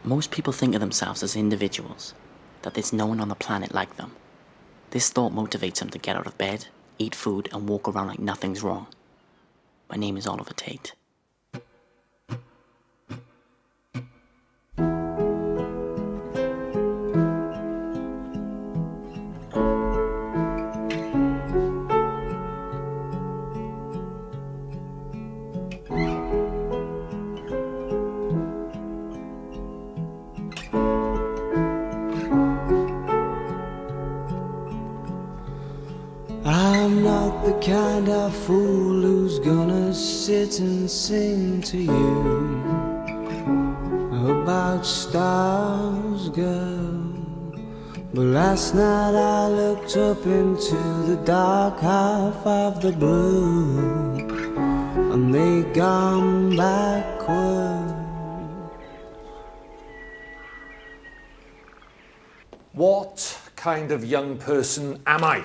Most people think of themselves as individuals, that there's no one on the planet like them. This thought motivates them to get out of bed, eat food, and walk around like nothing's wrong. My name is Oliver Tate. I'm not the kind of fool who's gonna sit and sing to you about stars, girl. But last night I looked up into the dark half of the blue, and they gone backward. What kind of young person am I?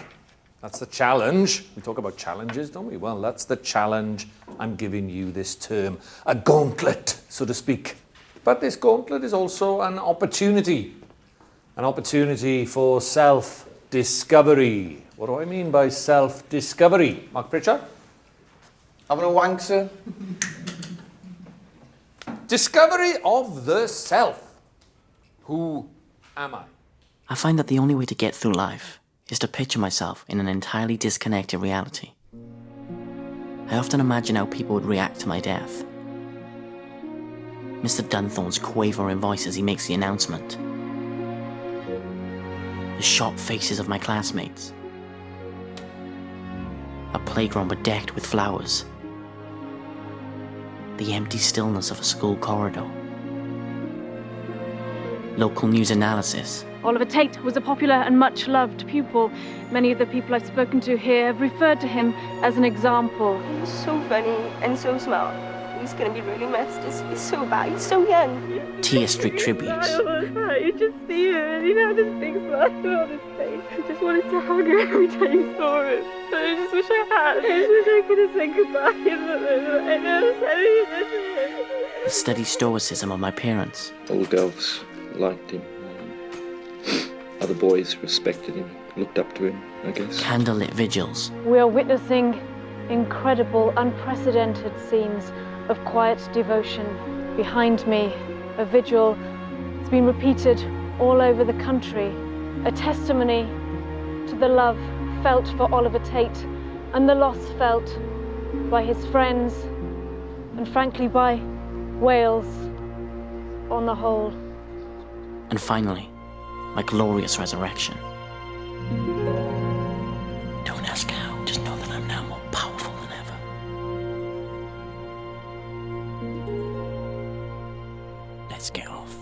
That's the challenge. We talk about challenges, don't we? Well, that's the challenge I'm giving you this term. A gauntlet, so to speak. But this gauntlet is also an opportunity. An opportunity for self-discovery. What do I mean by self-discovery? Mark Pritchard? Having a wank, sir? Discovery of the self. Who am I? I find that the only way to get through life is to picture myself in an entirely disconnected reality. I often imagine how people would react to my death. Mr. Dunthorne's quavering voice as he makes the announcement. The shocked faces of my classmates. A playground bedecked with flowers. The empty stillness of a school corridor. Local news analysis. Oliver Tate was a popular and much-loved pupil. Many of the people I've spoken to here have referred to him as an example. He's so funny and so smart. He's going to be really messed. He's so bad. He's so young. Tear Street tributes. You just see him and he had this big smile on his face. I just wanted to hug her every time you saw him. But I just wish I had. I just wish I could have said goodbye. I never said anything. The steady stoicism of my parents. All the girls liked him. Other boys respected him, looked up to him, I guess. Candlelit vigils. We are witnessing incredible, unprecedented scenes of quiet devotion. Behind me, a vigil has been repeated all over the country, a testimony to the love felt for Oliver Tate and the loss felt by his friends and frankly by Wales on the whole. And finally, my glorious resurrection. Don't ask how, just know that I'm now more powerful than ever. Let's get off.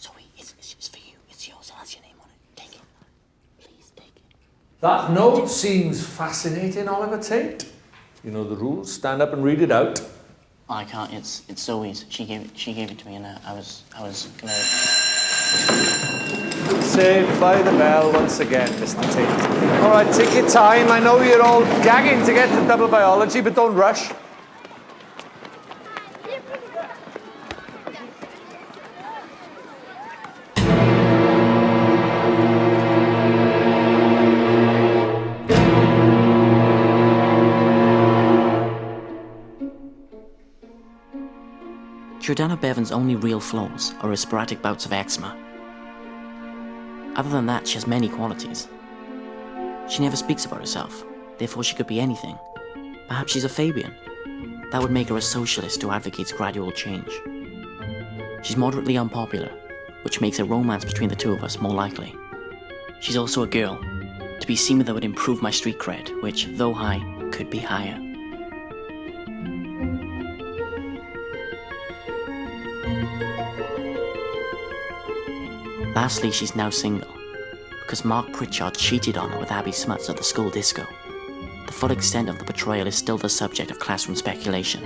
Zoe, it's for you. It's yours. It has your name on it. Take it. Please take it. That note seems fascinating, Oliver Tate. You know the rules. Stand up and read it out. I can't. It's Zoe's. She gave it to me, and I was gonna. Saved by the bell once again, Mr. Tate. All right, take your time. I know you're all gagging to get to double biology, but don't rush. Jordana Bevan's only real flaws are her sporadic bouts of eczema. Other than that, she has many qualities. She never speaks about herself, therefore she could be anything. Perhaps she's a Fabian. That would make her a socialist who advocates gradual change. She's moderately unpopular, which makes a romance between the two of us more likely. She's also a girl. To be seen with her would improve my street cred, which, though high, could be higher. Lastly, she's now single, because Mark Pritchard cheated on her with Abby Smuts at the school disco. The full extent of the betrayal is still the subject of classroom speculation.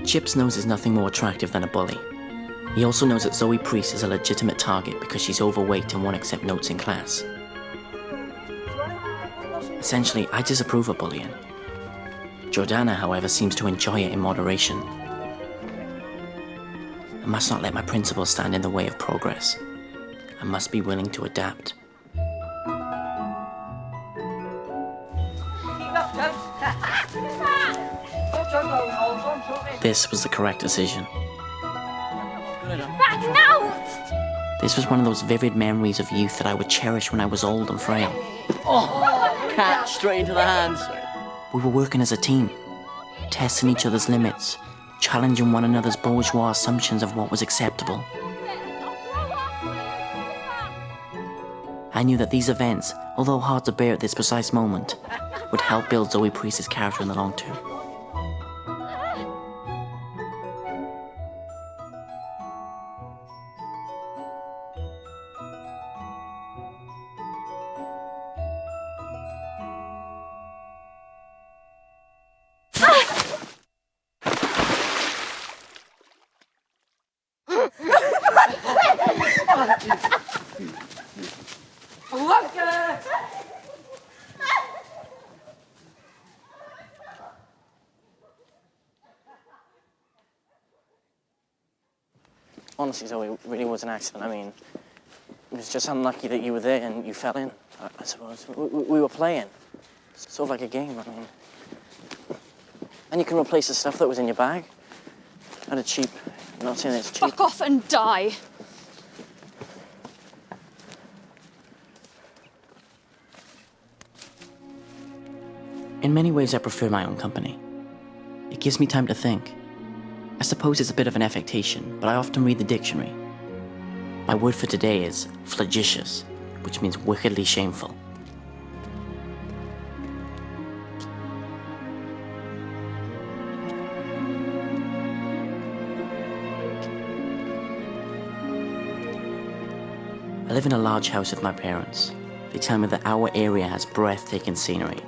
Chips knows there's nothing more attractive than a bully. He also knows that Zoe Priest is a legitimate target because she's overweight and won't accept notes in class. Essentially, I disapprove of bullying. Jordana, however, seems to enjoy it in moderation. I must not let my principles stand in the way of progress. I must be willing to adapt. This was the correct decision. This was one of those vivid memories of youth that I would cherish when I was old and frail. Catch straight into the hands. We were working as a team, testing each other's limits, challenging one another's bourgeois assumptions of what was acceptable. I knew that these events, although hard to bear at this precise moment, would help build Zoe Priest's character in the long term. Honestly, Zoe, it really was an accident. I mean, it was just unlucky that you were there and you fell in, I suppose. We were playing. Sort of like a game, I mean. And you can replace the stuff that was in your bag. At a cheap, I'm not saying it's cheap. Fuck off and die. In many ways, I prefer my own company. It gives me time to think. I suppose it's a bit of an affectation, but I often read the dictionary. My word for today is flagitious, which means wickedly shameful. I live in a large house with my parents. They tell me that our area has breathtaking scenery.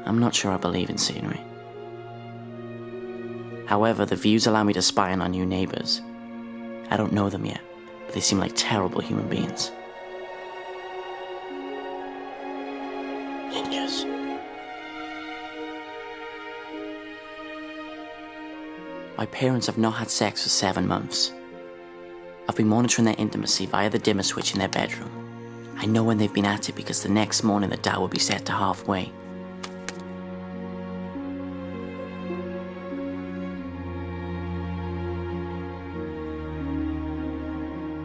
I'm not sure I believe in scenery. However, the views allow me to spy on our new neighbors. I don't know them yet, but they seem like terrible human beings. Ninjas. My parents have not had sex for 7 months. I've been monitoring their intimacy via the dimmer switch in their bedroom. I know when they've been at it because the next morning the dial will be set to halfway.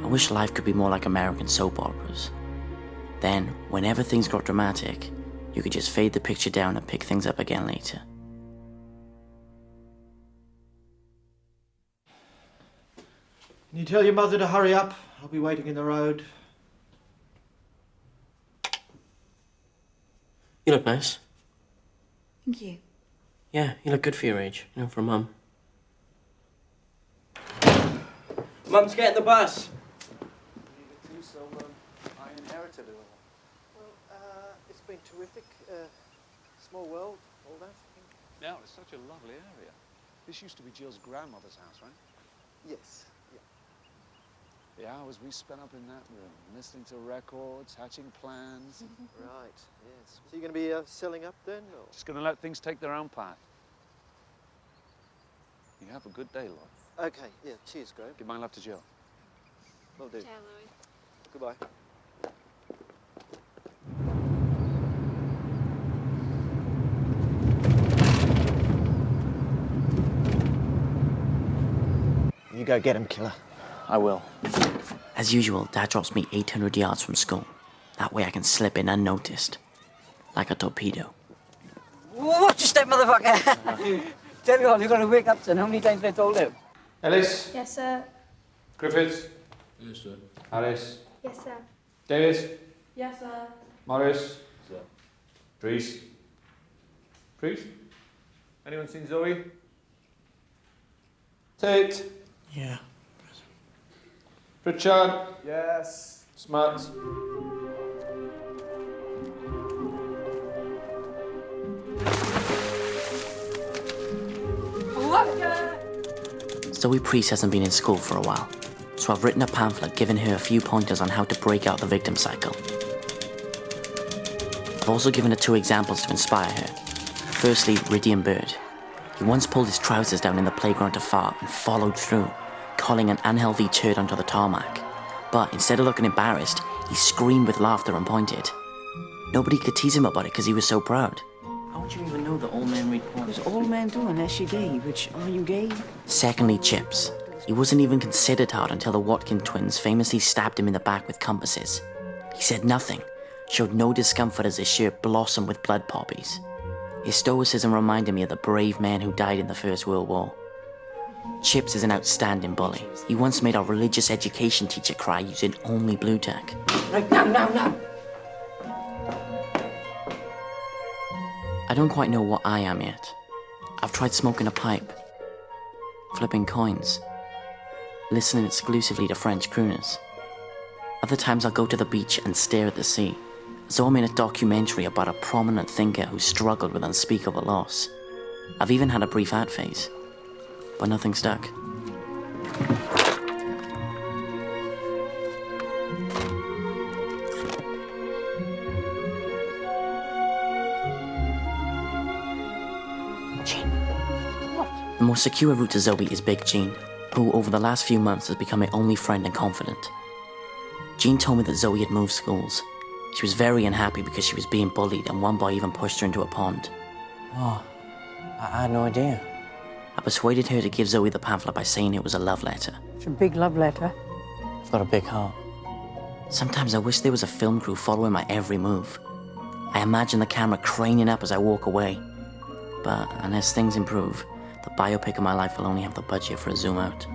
I wish life could be more like American soap operas. Then, whenever things got dramatic, you could just fade the picture down and pick things up again later. Can you tell your mother to hurry up? I'll be waiting in the road. You look nice. Thank you. Yeah, you look good for your age, for a mum. Mum's getting the bus. I inherited it all. Well, it's been terrific. Small world, all that. Yeah, it's such a lovely area. This used to be Jill's grandmother's house, right? Yes, yeah. The hours we spent up in that room, listening to records, hatching plans. Right, yes. So you're going to be selling up then? Or? Just going to let things take their own path. You have a good day, Lloyd. Okay, yeah, cheers, Graham. Give my love to Jill. Will do. Ciao, Louis. Goodbye. go get him, killer. I will. As usual, Dad drops me 800 yards from school. That way I can slip in unnoticed. Like a torpedo. Watch your step, motherfucker! Tell you what, you've got to wake up, son. How many times have I told you? Ellis? Yes, sir. Griffiths? Yes, sir. Harris? Yes, sir. Davis? Yes, sir. Morris? Sir. Priest? Priest? Anyone seen Zoe? Tate? Yeah. Pritchard? Yes. Smart? Zoe Priest hasn't been in school for a while, so I've written a pamphlet giving her a few pointers on how to break out the victim cycle. I've also given her 2 examples to inspire her. Firstly, Rydian Bird. He once pulled his trousers down in the playground to fart and followed through, calling an unhealthy turd onto the tarmac. But instead of looking embarrassed, he screamed with laughter and pointed. Nobody could tease him about it because he was so proud. How would you even know that all men read porn? Because all men do unless you're gay, which, are you gay? Secondly, Chips. He wasn't even considered hard until the Watkin twins famously stabbed him in the back with compasses. He said nothing, showed no discomfort as his shirt blossomed with blood poppies. His stoicism reminded me of the brave men who died in the First World War. Chips is an outstanding bully. He once made our religious education teacher cry using only blue tack. Right, now! I don't quite know what I am yet. I've tried smoking a pipe, flipping coins, listening exclusively to French crooners. Other times I'll go to the beach and stare at the sea, as though I'm in a documentary about a prominent thinker who struggled with unspeakable loss. I've even had a brief ad phase, but nothing stuck. The most secure route to Zoe is Big Jean, who over the last few months has become my only friend and confidant. Jean told me that Zoe had moved schools. She was very unhappy because she was being bullied and one boy even pushed her into a pond. Oh, I had no idea. I persuaded her to give Zoe the pamphlet by saying it was a love letter. It's a big love letter. I've got a big heart. Sometimes I wish there was a film crew following my every move. I imagine the camera craning up as I walk away. But unless things improve, the biopic of my life will only have the budget for a zoom out.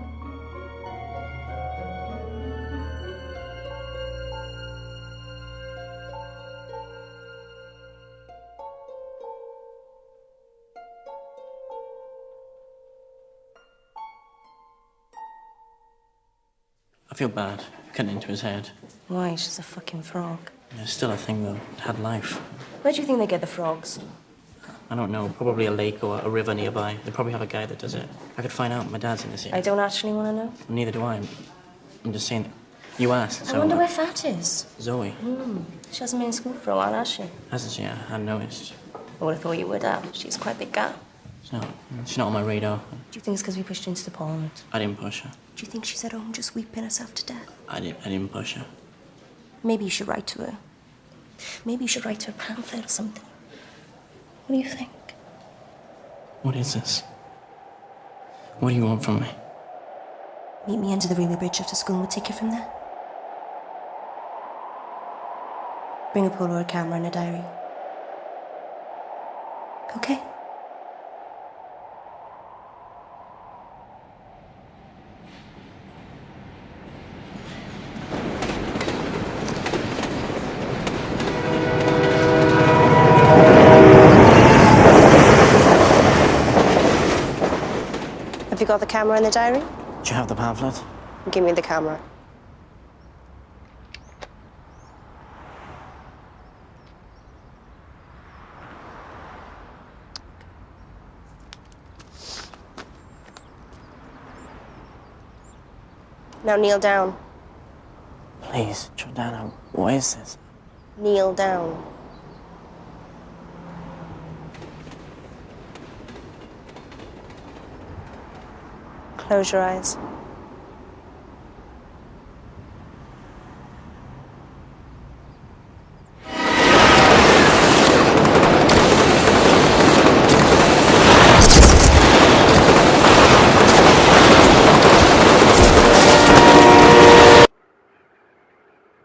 I feel bad cutting into his head. Why? She's a fucking frog. It's still a thing though. It had life. Where do you think they get the frogs? I don't know, probably a lake or a river nearby. They probably have a guy that does it. I could find out. My dad's in this here. I don't actually want to know. Neither do I. I'm just saying. You asked, so. I wonder where Fat is. Zoe. She hasn't been in school for a while, has she? Hasn't she? I hadn't noticed. I would have thought you would have. She's quite a big girl. She's not on my radar. Do you think it's because we pushed her into the pond? I didn't push her. Do you think she's at home just weeping herself to death? I didn't push her. Maybe you should write to her. Maybe you should write to her a pamphlet or something. What do you think? What is this? What do you want from me? Meet me under the railway bridge after school and we'll take it from there. Bring a Polaroid camera and a diary. Okay? Have you got the camera and the diary? Do you have the pamphlet? Give me the camera. Now kneel down. Please, Jordana, what is this? Kneel down. Close your eyes.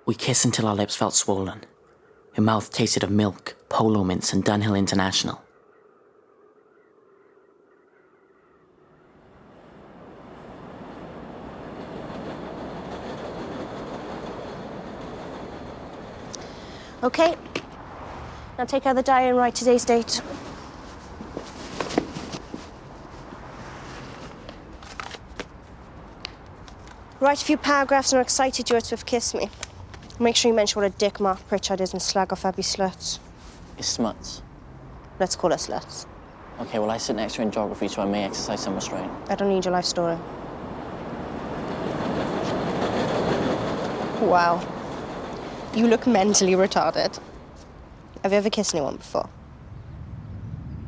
We kissed until our lips felt swollen. Her mouth tasted of milk, Polo mints, and Dunhill International. Okay. Now take out the diary and write today's date. Write a few paragraphs on how excited you are to have kissed me. Make sure you mention what a dick Mark Pritchard is and slag off Abby sluts. It's smuts. Let's call her sluts. Okay, well, I sit next to her in geography, so I may exercise some restraint. I don't need your life story. Wow. You look mentally retarded. Have you ever kissed anyone before?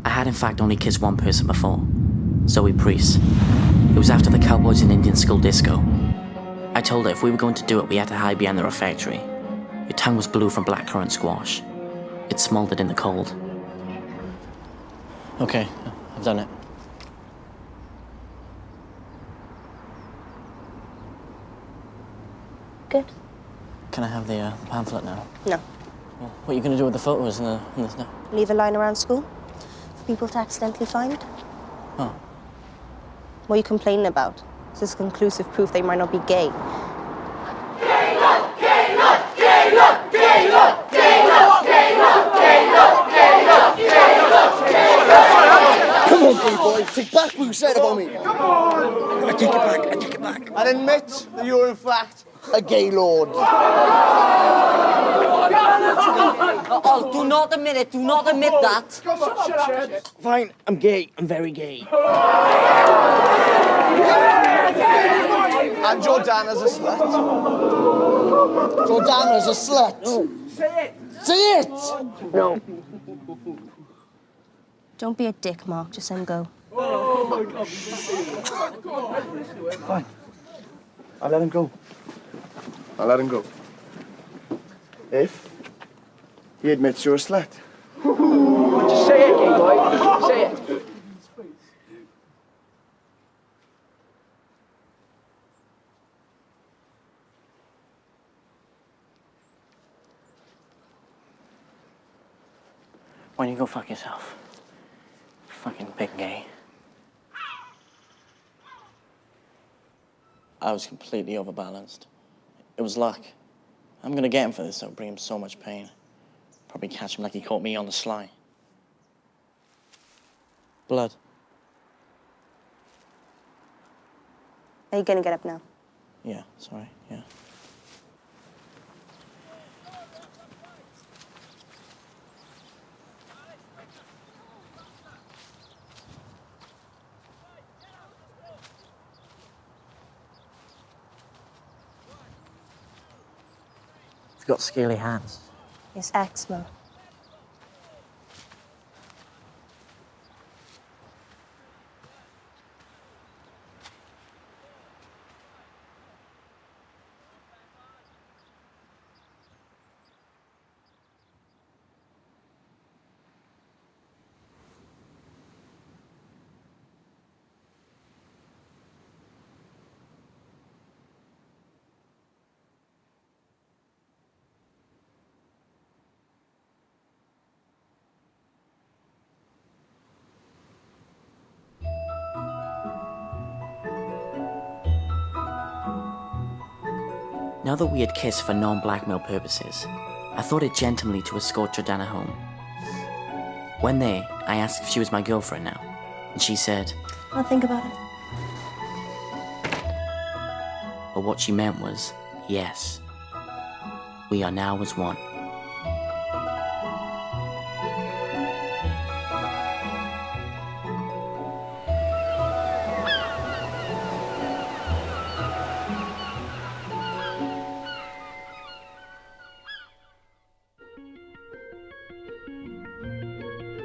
I had in fact only kissed one person before, Zoe Priest. It was after the Cowboys and Indian school disco. I told her if we were going to do it, we had to hide behind the refectory. Her tongue was blue from blackcurrant squash. It smoldered in the cold. Okay, I've done it. Good. Can I have the pamphlet now? No. Well, what are you going to do with the photos and the snow? Leave a line around school for people to accidentally find. Oh. What are you complaining about? Is this conclusive proof they might not be gay? Come on, gay boy. Take back what you said about me. I take it back. I take it back. And admit that you're in fact a gay lord. Oh, do not admit it. Do not admit that. Fine, I'm gay. I'm very gay. And Jordana's a slut. Jordana's a slut. No. Say it. Say it! No. Don't be a dick, Mark. Just let him go. Fine. I'll let him go. I'll let him go. If he admits you're a slut. Just say it, gay boy. Say it. Why don't you go fuck yourself? Fucking big gay. I was completely overbalanced. It was luck. I'm gonna get him for this, though. Bring him so much pain. Probably catch him like he caught me on the sly. Blood. Are you gonna get up now? Yeah, sorry, yeah. He's got scaly hands. It's eczema. Now that we had kissed for non-blackmail purposes, I thought it gentlemanly to escort Jordana home. When there, I asked if she was my girlfriend now, and she said, I'll think about it. but what she meant was, yes. We are now as one.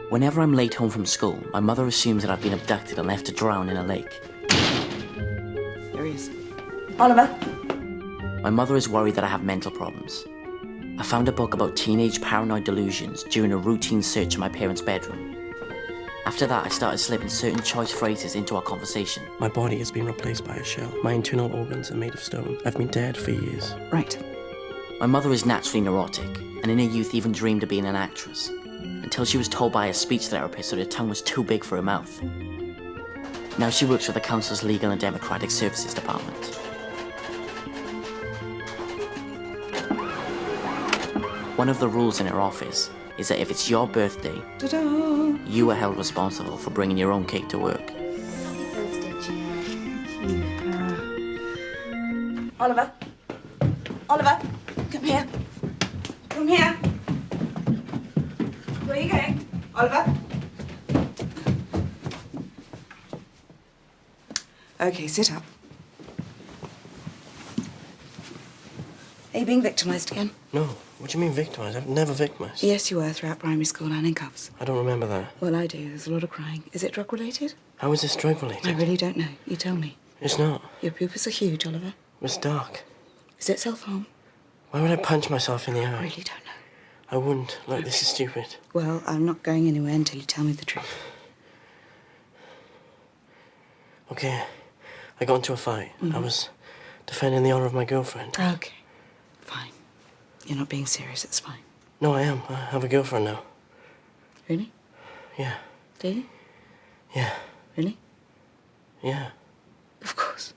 Whenever I'm late home from school, my mother assumes that I've been abducted and left to drown in a lake. There he is. Oliver. My mother is worried that I have mental problems. I found a book about teenage paranoid delusions during a routine search in my parents' bedroom. After that, I started slipping certain choice phrases into our conversation. My body has been replaced by a shell. My internal organs are made of stone. I've been dead for years. Right. My mother is naturally neurotic, and in her youth even dreamed of being an actress, until she was told by a speech therapist that her tongue was too big for her mouth. Now she works for the council's Legal and Democratic Services Department. One of the rules in her office is that if it's your birthday, you are held responsible for bringing your own cake to work. Oliver. Oliver, come here. Come here. Where are you going? Oliver? Okay, sit up. Are you being victimised again? No. What do you mean victimised? I've never victimised. Yes, you were throughout primary school and in cuffs. I don't remember that. Well, I do. There's a lot of crying. Is it drug-related? How is this drug-related? I really don't know. You tell me. It's not. Your pupils are huge, Oliver. It's dark. Is it self-harm? Why would I punch myself in the eye? I really don't know. I wouldn't. Look, this is stupid. Well, I'm not going anywhere until you tell me the truth. Okay, I got into a fight. I was defending the honour of my girlfriend. Okay, fine. You're not being serious, it's fine. No, I am. I have a girlfriend now. Really? Yeah. Do you? Yeah. Really? Yeah. Of course.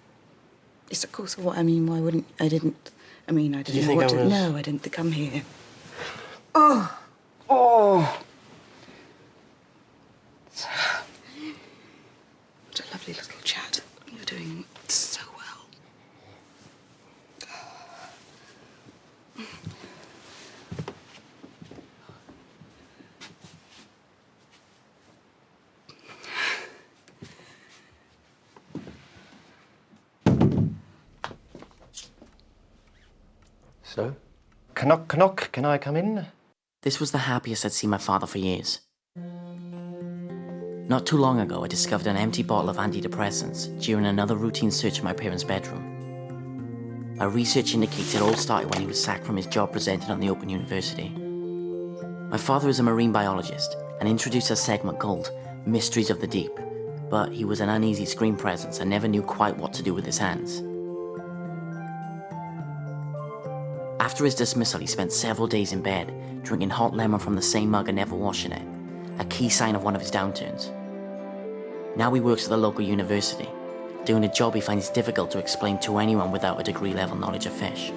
Yes, of course. What I mean, why wouldn't I? Did you know think what I to... was... No, I didn't think I'm here. Oh! Oh! What a lovely little chat. You're doing so well. So? Knock, knock, can I come in? This was the happiest I'd seen my father for years. Not too long ago, I discovered an empty bottle of antidepressants during another routine search in my parents' bedroom. My research indicates it all started when he was sacked from his job presenting on the Open University. My father is a marine biologist and introduced a segment called Mysteries of the Deep, but he was an uneasy screen presence and never knew quite what to do with his hands. After his dismissal, he spent several days in bed, drinking hot lemon from the same mug and never washing it, a key sign of one of his downturns. Now he works at the local university, doing a job he finds difficult to explain to anyone without a degree-level knowledge of fish.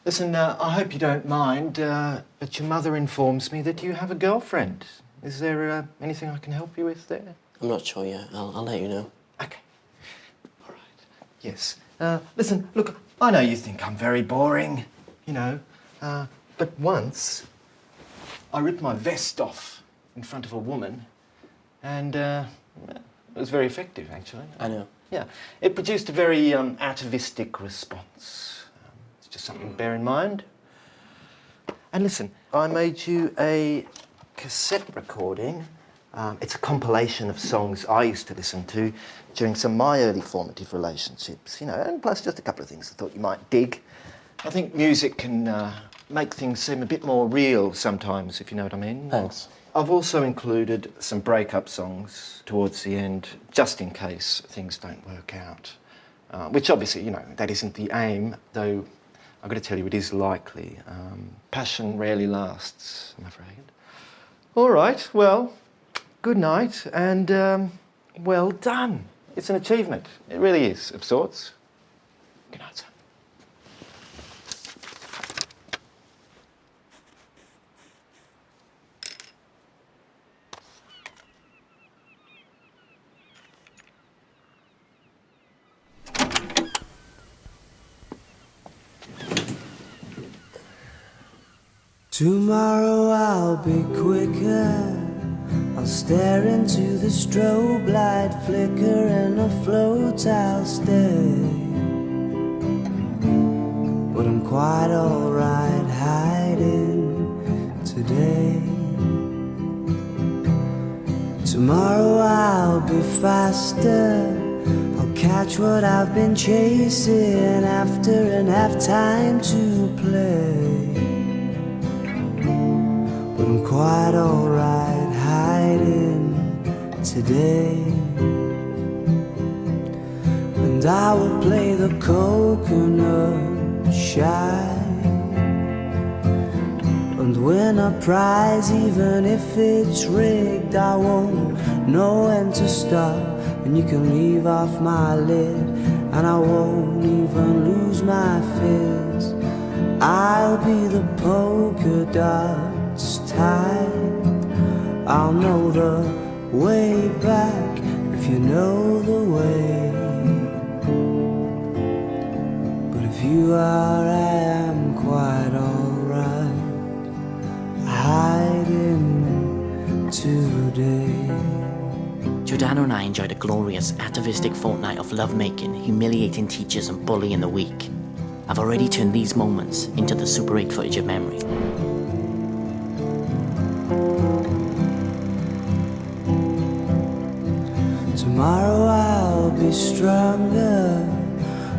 Listen, I hope you don't mind, but your mother informs me that you have a girlfriend. Is there anything I can help you with there? I'm not sure yet. I'll let you know. Okay. All right. Yes. Listen, look, I know you think I'm very boring, you know, but once I ripped my vest off in front of a woman and it was very effective, actually. I know. Yeah. It produced a very atavistic response. It's just something to bear in mind. And listen, I made you a cassette recording. It's a compilation of songs I used to listen to during some of my early formative relationships, you know, and plus just a couple of things I thought you might dig. I think music can make things seem a bit more real sometimes, if you know what I mean. Thanks. I've also included some breakup songs towards the end, just in case things don't work out. Which obviously, you know, that isn't the aim, though I've got to tell you it is likely. Passion rarely lasts, I'm afraid. All right, well, good night and well done. It's an achievement. It really is, of sorts. Good night, sir. Tomorrow I'll be quicker. I'll stare into the strobe light flicker and afloat I'll stay. But I'm quite alright hiding today. Tomorrow I'll be faster. I'll catch what I've been chasing after and have time to play. But I'm quite alright hiding today. And I will play the coconut shy and win a prize, even if it's rigged. I won't know when to stop, and you can leave off my lid, and I won't even lose my fizz. I'll be the polka dots tied. I'll know the way back if you know the way. But if you are, I am quite alright. Hiding today. Giordano and I enjoyed a glorious, atavistic fortnight of lovemaking, humiliating teachers, and bullying the weak. I've already turned these moments into the Super 8 footage of memory. Tomorrow I'll be stronger,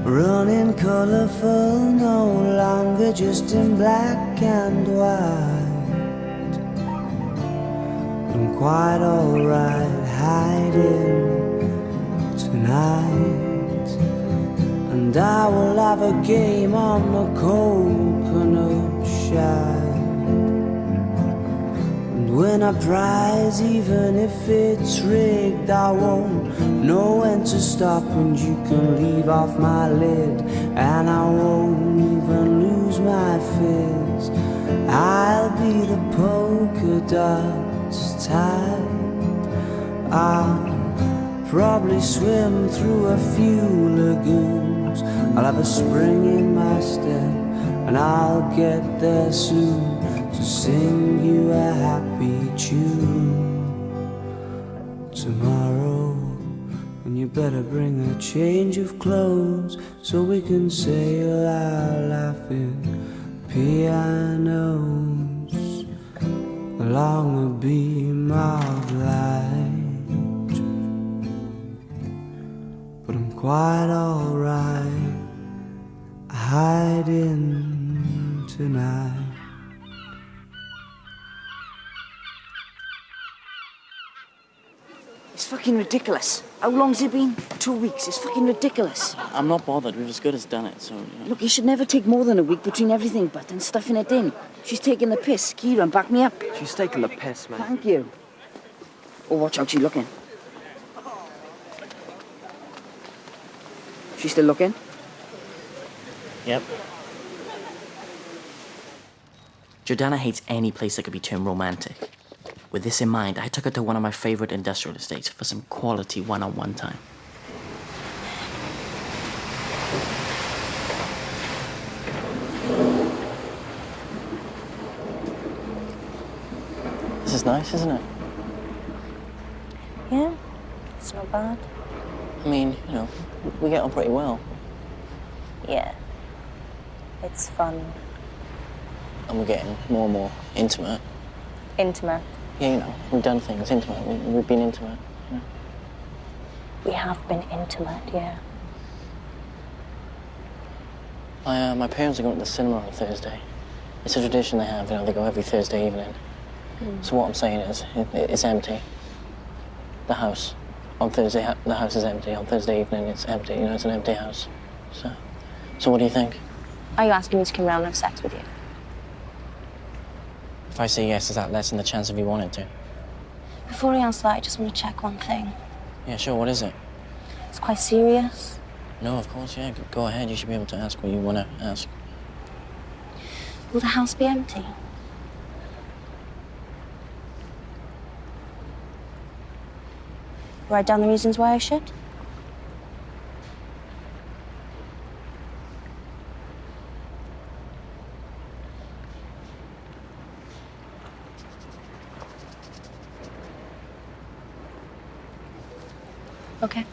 running colorful, no longer just in black and white. I'm quite alright hiding tonight, and I will have a game on the coconut shine. Win a prize, even if it's rigged. I won't know when to stop, and you can leave off my lid, and I won't even lose my fizz. I'll be the polka dots tied. I'll probably swim through a few lagoons. I'll have a spring in my step, and I'll get there soon to sing you a happy tune. Tomorrow, and you better bring a change of clothes so we can sail our laughing pianos along a beam of light. But I'm quite alright hiding tonight. It's fucking ridiculous. How long's it been? 2 weeks. It's fucking ridiculous. I'm not bothered. We've as good as done it, so... You know. Look, you should never take more than a week between everything but and stuffing it in. She's taking the piss. Kieran, back me up. She's taking the piss, man. Thank you. Oh, watch out, she's looking. She's still looking? Yep. Giordana hates any place that could be termed romantic. With this in mind, I took her to one of my favorite industrial estates for some quality one-on-one time. This is nice, isn't it? Yeah, it's not bad. I mean, you know, we get on pretty well. Yeah, it's fun. And we're getting more and more intimate. Intimate. Yeah, you know, we've done things intimate. We've been intimate, you know. We have been intimate, yeah. My parents are going to the cinema on Thursday. It's a tradition they have, you know, they go every Thursday evening. So what I'm saying is, it's empty. The house. On Thursday, the house is empty. On Thursday evening, it's empty. You know, it's an empty house. So what do you think? Are you asking me to come round and have sex with you? If I say yes, is that less than the chance if you wanted to? Before I answer that, I just want to check one thing. Yeah, sure, what is it? It's quite serious. No, of course, yeah, go ahead. You should be able to ask what you want to ask. Will the house be empty? Write down the reasons why I should? Okay.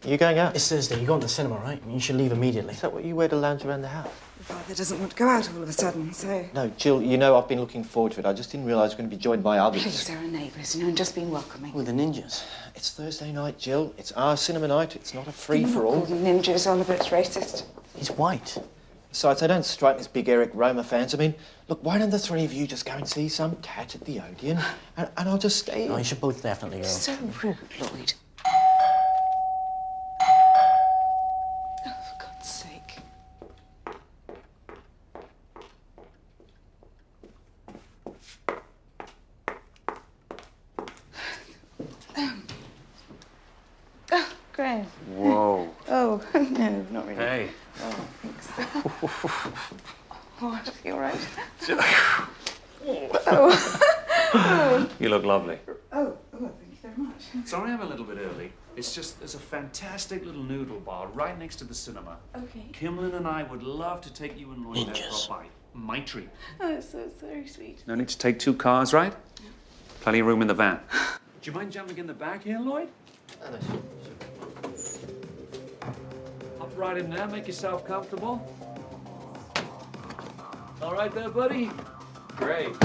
You going out? It's Thursday. You're going to the cinema, right? You should leave immediately. Is that what you wear to lounge around the house? Father doesn't want to go out all of a sudden, so... No, Jill, you know I've been looking forward to it. I just didn't realise we're going to be joined by others. Please, there are neighbours, you know, and just being welcoming. With the ninjas. It's Thursday night, Jill. It's our cinema night. It's not a free-for-all. Call them ninjas, Oliver, it's racist. He's white. Besides, they don't strike me as big Eric Roma fans. I mean, look, why don't the three of you just go and see some tat at the Odeon, and I'll just stay. Oh, you should both definitely go. So rude, Lloyd. Oh, for God's sake. Oh, Graham. Whoa. Oh, no, not really. Hey. Oh, thanks. Oh, you're right. You look lovely. Oh, thank you very much. Sorry I'm a little bit early. It's just there's a fantastic little noodle bar right next to the cinema. Okay. Kimlin and I would love to take you and Lloyd there Ninjas. for a bite. My treat. Oh, it's so very sweet. No need to take 2 cars, right? Plenty of room in the van. Do you mind jumping in the back here, Lloyd? Hop right in there, make yourself comfortable. All right there, buddy? Great.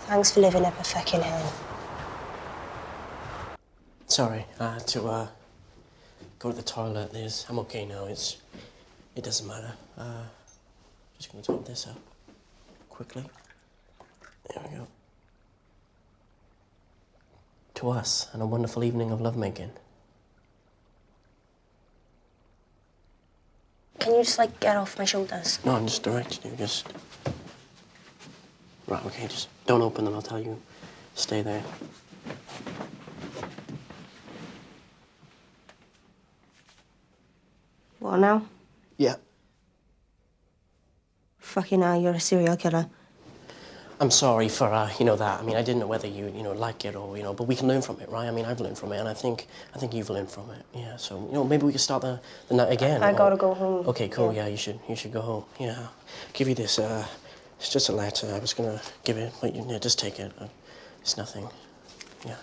Thanks for living up a fucking hill. Sorry, I had to go to the toilet. I'm okay now. It doesn't matter. Just gonna top this up quickly. There we go. To us, and a wonderful evening of lovemaking. Can you just, like, get off my shoulders? No, I'm just directing you. Just right. Okay, just don't open them. I'll tell you. Stay there. What now? Yeah. Fucking hell, you're a serial killer. I'm sorry for that. I mean, I didn't know whether you like it or but we can learn from it, right? I mean, I've learned from it, and I think you've learned from it. Yeah. So maybe we can start the night again. I gotta go home. Okay, cool. Yeah, you should go home. Yeah. I'll give you this. It's just a letter. I was gonna give it, but just take it. It's nothing. Yeah.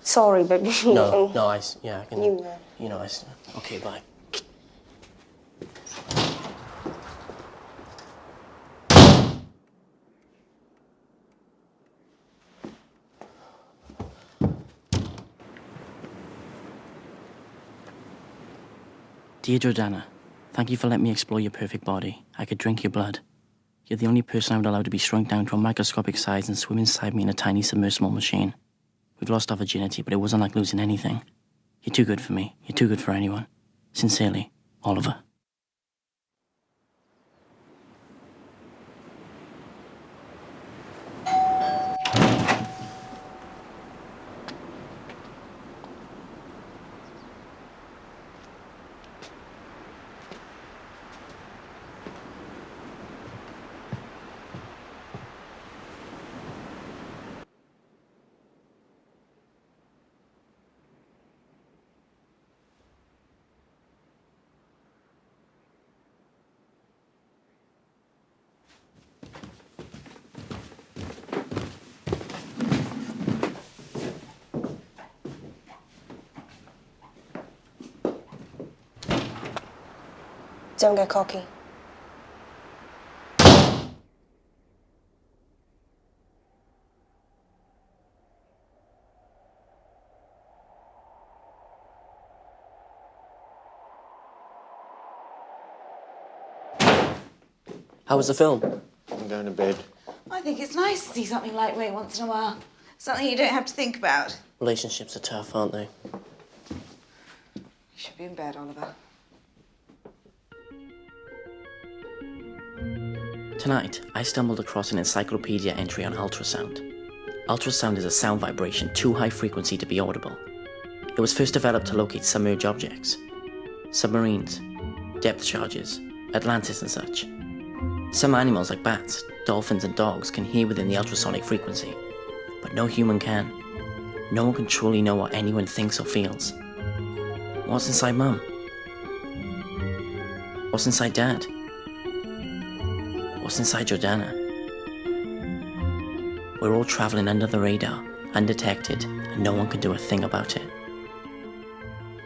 Sorry, but No, I can. You know. Okay, bye. Dear Jordana, thank you for letting me explore your perfect body. I could drink your blood. You're the only person I would allow to be shrunk down to a microscopic size and swim inside me in a tiny submersible machine. We've lost our virginity, but it wasn't like losing anything. You're too good for me. You're too good for anyone. Sincerely, Oliver. Don't get cocky. How was the film? I'm going to bed. I think it's nice to see something lightweight once in a while. Something you don't have to think about. Relationships are tough, aren't they? You should be in bed, Oliver. Tonight, I stumbled across an encyclopedia entry on ultrasound. Ultrasound is a sound vibration too high frequency to be audible. It was first developed to locate submerged objects. Submarines, depth charges, Atlantis and such. Some animals like bats, dolphins and dogs can hear within the ultrasonic frequency, but no human can. No one can truly know what anyone thinks or feels. What's inside Mum? What's inside Dad? What's inside Jordana? We're all traveling under the radar, undetected, and no one can do a thing about it.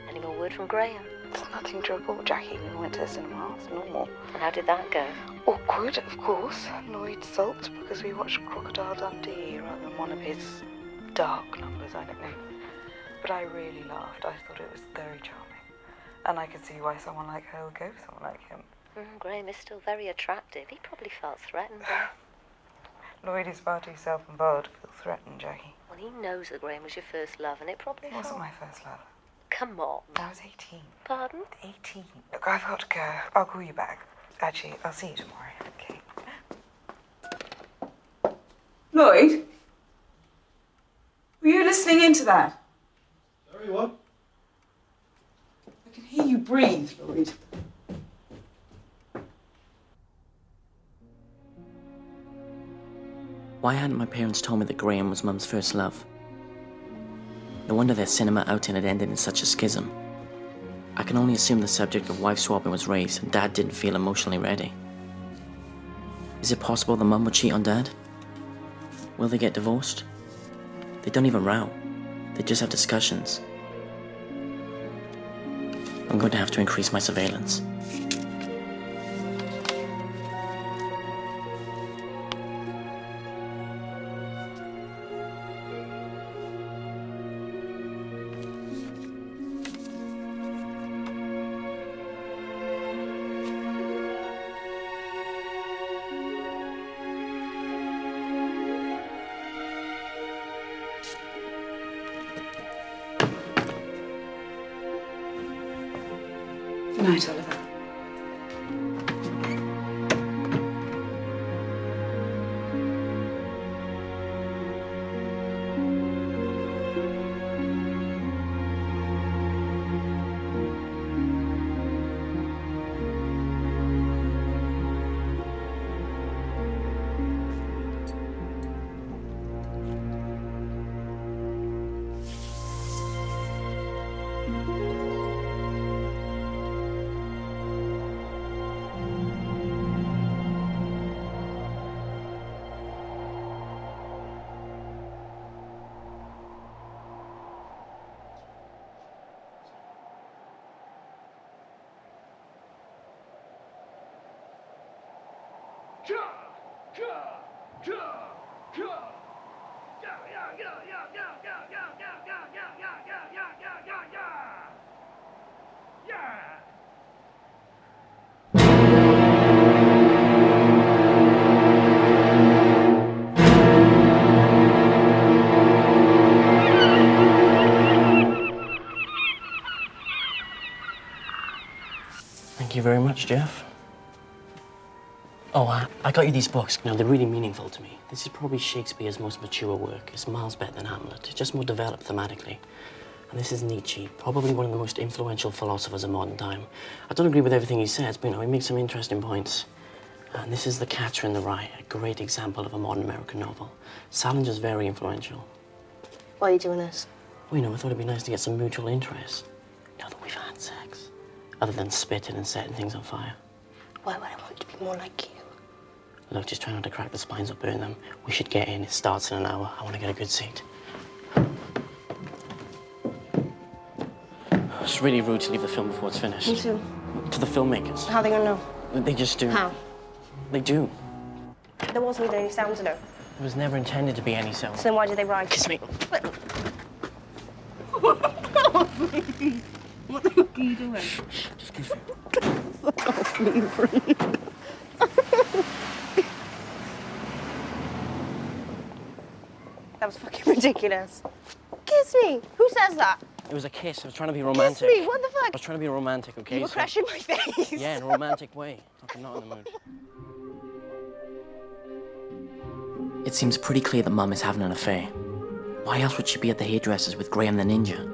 Any more word from Graham? There's nothing to report, Jackie. We went to the cinema. It's normal. And how did that go? Awkward, of course. Lloyd sulked because we watched Crocodile Dundee rather than one of his dark numbers, I don't know. But I really laughed. I thought it was very charming. And I could see why someone like her would go for someone like him. Graham is still very attractive. He probably felt threatened. Lloyd is far too self-involved to feel threatened, Jackie. Well, he knows that Graham was your first love, and it probably It wasn't my first love. Come on. I was 18. Pardon? 18. Look, I've got to go. I'll call you back. Actually, I'll see you tomorrow, okay? Lloyd? Were you listening into that? Sorry, what? I can hear you breathe, Lloyd. Why hadn't my parents told me that Graham was Mum's first love? No wonder their cinema outing had ended in such a schism. I can only assume the subject of wife swapping was raised and Dad didn't feel emotionally ready. Is it possible that Mum would cheat on Dad? Will they get divorced? They don't even row. They just have discussions. I'm going to have to increase my surveillance. Good night, Oliver. Thank you very much, Jeff. Oh, I got you these books. Now, they're really meaningful to me. This is probably Shakespeare's most mature work. It's miles better than Hamlet. It's just more developed thematically. And this is Nietzsche, probably one of the most influential philosophers of modern time. I don't agree with everything he says, but, he makes some interesting points. And this is The Catcher in the Rye, a great example of a modern American novel. Salinger's very influential. Why are you doing this? Well, I thought it'd be nice to get some mutual interest. Now that we've had sex. Other than spitting and setting things on fire. Why would I want to be more like you? Look, just try not to crack the spines or burn them. We should get in. It starts in an hour. I want to get a good seat. It's really rude to leave the film before it's finished. Me too. To the filmmakers. How are they gonna know? They just do. How? They do. There wasn't even any sound to know. It was never intended to be any sound. So then why did they write? Kiss me. What the fuck are you doing? Just kiss me. Fuck off, me, friend. That was fucking ridiculous. Kiss me. Who says that? It was a kiss. I was trying to be romantic. Kiss me. What the I fuck? was trying to be romantic, okay? You were crashing my face. Yeah, in a romantic way. I'm not in the mood. It seems pretty clear that Mum is having an affair. Why else would she be at the hairdresser's with Graham the Ninja?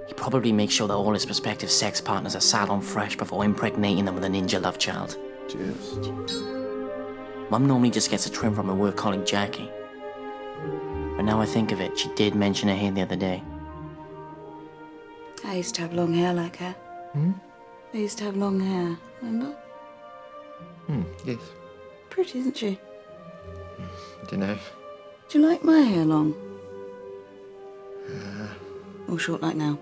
He probably makes sure that all his prospective sex partners are salon fresh before impregnating them with a ninja love child. Cheers. Mum normally just gets a trim from her work colleague Jackie. But now I think of it, she did mention her hair the other day. I used to have long hair like her. I used to have long hair, remember? Yes. Pretty, isn't she? Do you know? Do you like my hair long? Or short like now?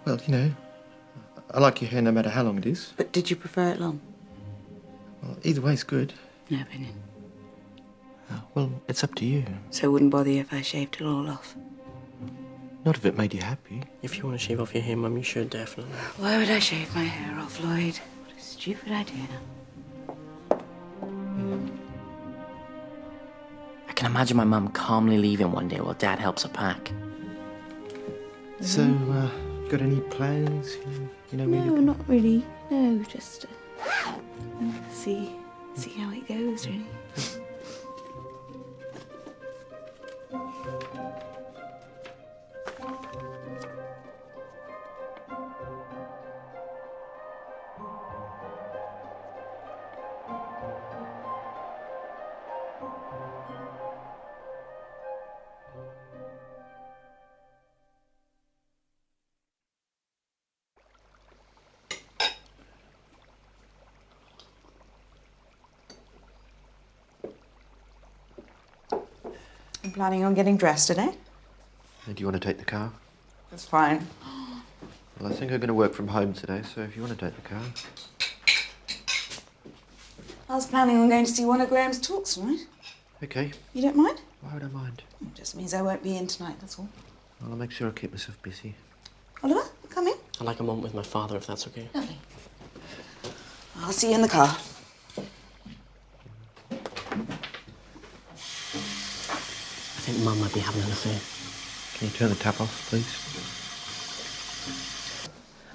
Well, you know, I like your hair no matter how long it is. But did you prefer it long? Well, either way's good. No opinion. Well, it's up to you. So it wouldn't bother you if I shaved it all off? Not if it made you happy. If you want to shave off your hair, Mum, you should, definitely. Why would I shave my hair off, Lloyd? What a stupid idea. I can imagine my mum calmly leaving one day while Dad helps her pack. So, got any plans? You know, No, not really. No, just see how it goes, really. I'm planning on getting dressed today. Do you want to take the car? That's fine. Well, I think I'm going to work from home today, so if you want to take the car. I was planning on going to see one of Graham's talks tonight. Okay. You don't mind? Why would I mind? It just means I won't be in tonight, that's all. Well, I'll make sure I keep myself busy. Oliver, come in. I'd like a moment with my father, if that's okay. Lovely. I'll see you in the car. I think Mum might be having an affair. Can you turn the tap off, please?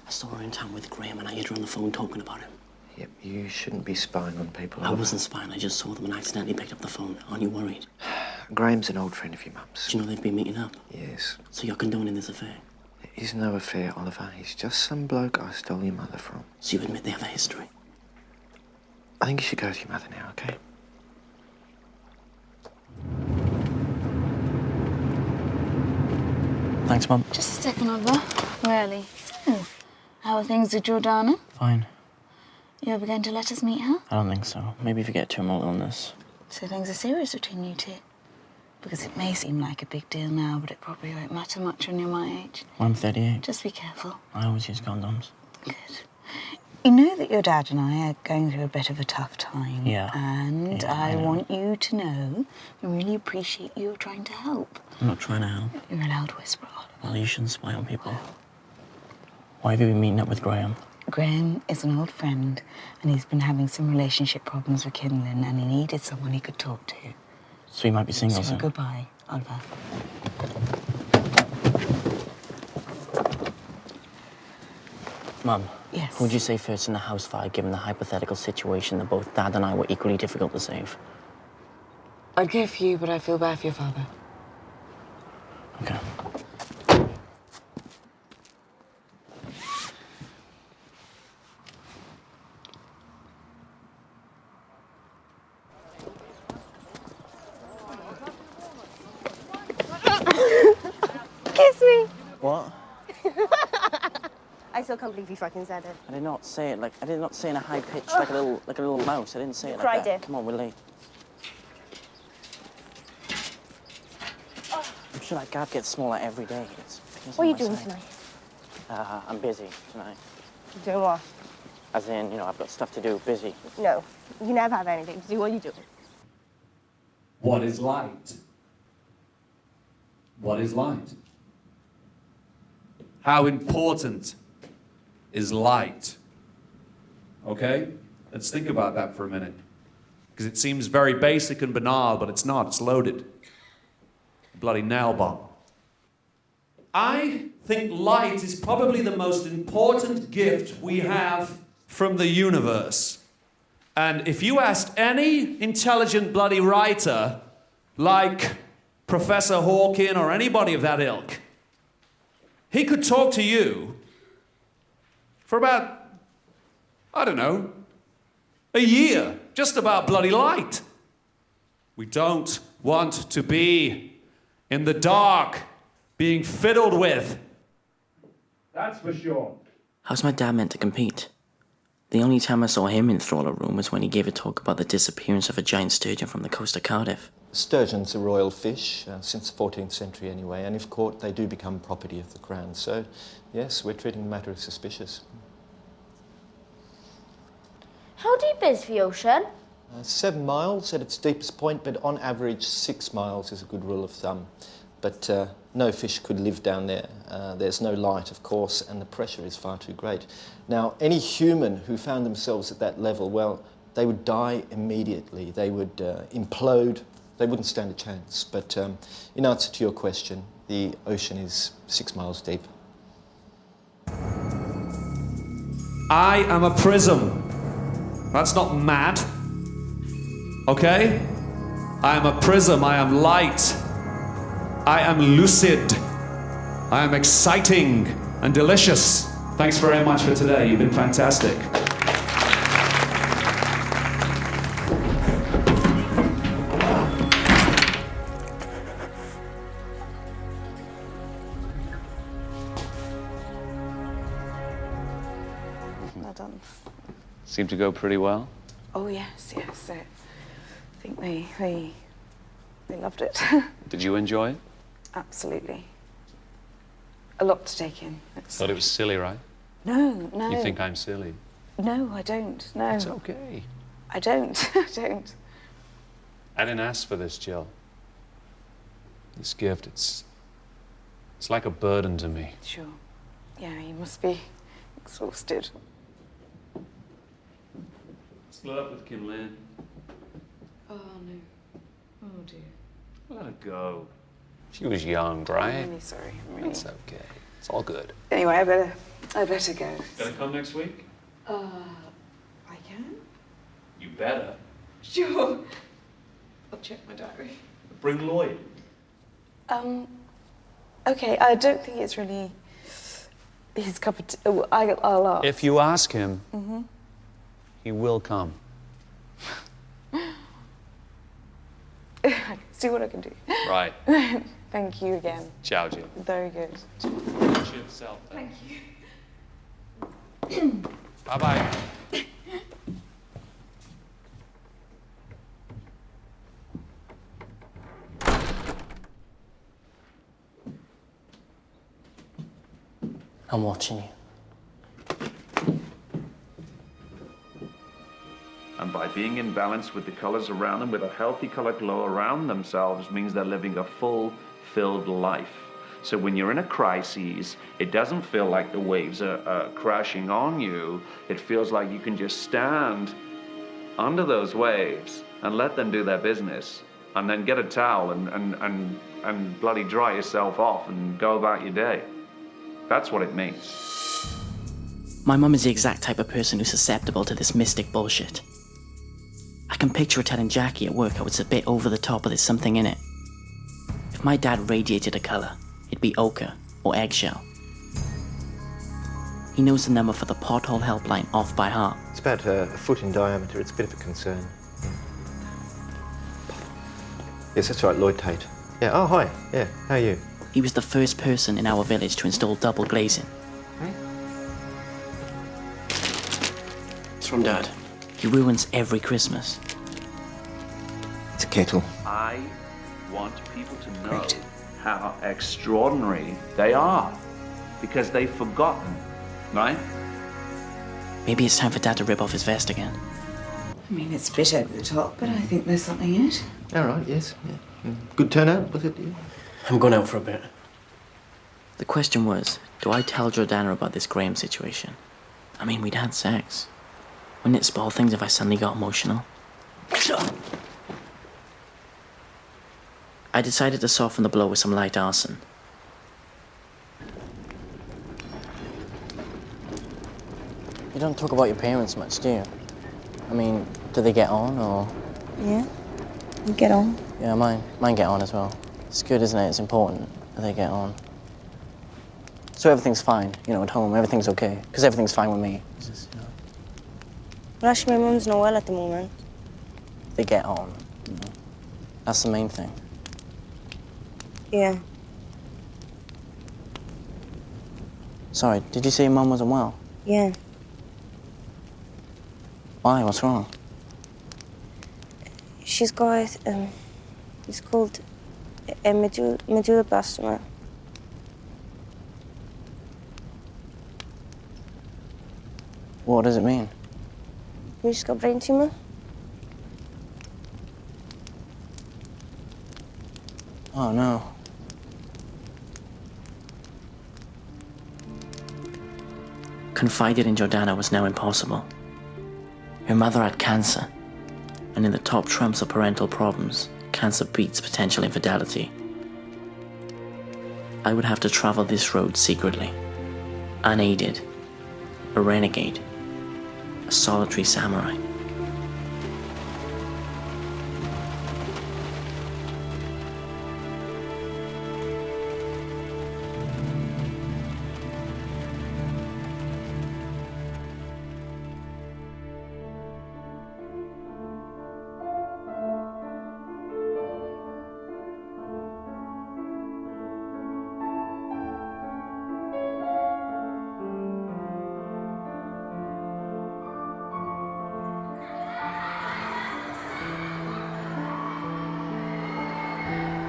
I saw her in town with Graham and I heard her on the phone talking about him. Yep, you shouldn't be spying on people. I wasn't spying, I just saw them and accidentally picked up the phone. Aren't you worried? Graham's an old friend of your mum's. Do you know they've been meeting up? Yes. So you're condoning this affair? It is no affair, Oliver. He's just some bloke I stole your mother from. So you admit they have a history? I think you should go with your mother now, okay? Thanks, Mum. Just a second, Oliver. Really? So, how are things with Jordana? Fine. You ever going to let us meet her? I don't think so. Maybe if you get terminal illness. So things are serious between you two? Because it may seem like a big deal now, but it probably won't matter much when you're my age. Well, I'm 38. Just be careful. I always use condoms. Good. You know that your dad and I are going through a bit of a tough time. Yeah. And Yeah, I I know. want you to know I really appreciate you trying to help. I'm not trying to help. You're a loud whisperer. Well, you shouldn't spy on people. Why have you been meeting up with Graham? Graham is an old friend, and he's been having some relationship problems with Kinlan, and he needed someone he could talk to. So you might be single So soon. goodbye, Oliver. Mum. Yes? Who would you say first in the house fire, given the hypothetical situation that both Dad and I were equally difficult to save? I'd go for you, but I feel bad for your father. Okay. Kiss me. What? I still can't believe you fucking said it. I did not say it I did not say in a high pitch like a little mouse. I didn't say it like Tried that. it. Come on, we're late. I'm sure that gap gets smaller every day. What are you doing tonight? I'm busy tonight. Doing what? As in, I've got stuff to do. Busy. No, you never have anything to do. What are you doing? What is light? What is light? How important is light? Okay? Let's think about that for a minute. Because it seems very basic and banal, but it's not. It's loaded. Bloody nail bomb. I think light is probably the most important gift we have from the universe. And if you asked any intelligent bloody writer, like Professor Hawking or anybody of that ilk, he could talk to you for about, I don't know, a year, just about bloody light. We don't want to be in the dark, being fiddled with. That's for sure. How's my dad meant to compete? The only time I saw him enthrall a room was when he gave a talk about the disappearance of a giant sturgeon from the coast of Cardiff. Sturgeon's a royal fish, since the 14th century anyway, and if caught, they do become property of the Crown. So, yes, we're treating the matter as suspicious. How deep is the ocean? 7 miles at its deepest point, but on average 6 miles is a good rule of thumb. But no fish could live down there. There's no light, of course, and the pressure is far too great. Now, any human who found themselves at that level, well, they would die immediately. They would implode. They wouldn't stand a chance. But in answer to your question, the ocean is 6 miles deep. I am a prism. That's not mad. Okay? I am a prism. I am light. I am lucid. I am exciting and delicious. Thanks very much for today. You've been fantastic. Well done. Seemed to go pretty well. Oh yes, yes. I think they loved it. Did you enjoy it? Absolutely. A lot to take in. Thought it was silly, right? No, no. You think I'm silly? No, I don't. No. It's okay. I don't. I don't. I didn't ask for this, Jill. This gift, it's like a burden to me. Sure. Yeah, you must be exhausted. Split up with Kim Lin. Oh no. Oh dear. Let it go. She was young, right? I'm really sorry. It's okay. It's all good. Anyway, I better go. Gonna come next week? I can? You better. Sure. I'll check my diary. Bring Lloyd. Okay, I don't think it's really his cup of tea. I'll ask. If you ask him, Mm-hmm. he will come. See what I can do. Right. Thank you again. Ciao, Jill. Very good. Watch yourself. Thank you. Bye-bye. I'm watching you. And by being in balance with the colors around them, with a healthy color glow around themselves, means they're living a fulfilled life. So when you're in a crisis, it doesn't feel like the waves are crashing on you. It feels like you can just stand under those waves and let them do their business, and then get a towel and bloody dry yourself off and go about your day. That's what it means. My mum is the exact type of person who's susceptible to this mystic bullshit. I can picture her telling Jackie at work how it's a bit over the top, but there's something in it. If my dad radiated a colour, it'd be ochre or eggshell. He knows the number for the pothole helpline off by heart. It's about a foot in diameter. It's a bit of a concern. Yes, that's right, Lloyd Tate. Yeah, oh, hi. Yeah, how are you? He was the first person in our village to install double glazing. It's from Dad. He ruins every Christmas. It's a kettle. I want people to know how extraordinary they are, because they've forgotten, right? Maybe it's time for Dad to rip off his vest again. I mean, it's a bit over the top, but I think there's something in it. All right, yes. Yeah. Good turnout, was it? Yeah. I'm going out for a bit. The question was, do I tell Jordana about this Graham situation? I mean, we'd had sex. Wouldn't it spoil things if I suddenly got emotional? I decided to soften the blow with some light arson. You don't talk about your parents much, do you? I mean, do they get on, or...? Yeah, we get on. Yeah, mine get on as well. It's good, isn't it? It's important that they get on. So everything's fine, you know, at home, everything's okay. Because everything's fine with me. It's just, you know, Well, actually, my mum's not well at the moment. they get on, you know. That's the main thing. Yeah. Sorry, did you say your mum wasn't well? Yeah. Why? What's wrong? She's got, it's called a medulloblastoma. What does it mean? You just got brain tumor? Oh, no. Confiding in Jordana was now impossible. Her mother had cancer, and in the top trumps of parental problems, cancer beats potential infidelity. I would have to travel this road secretly, unaided, a renegade, a solitary samurai.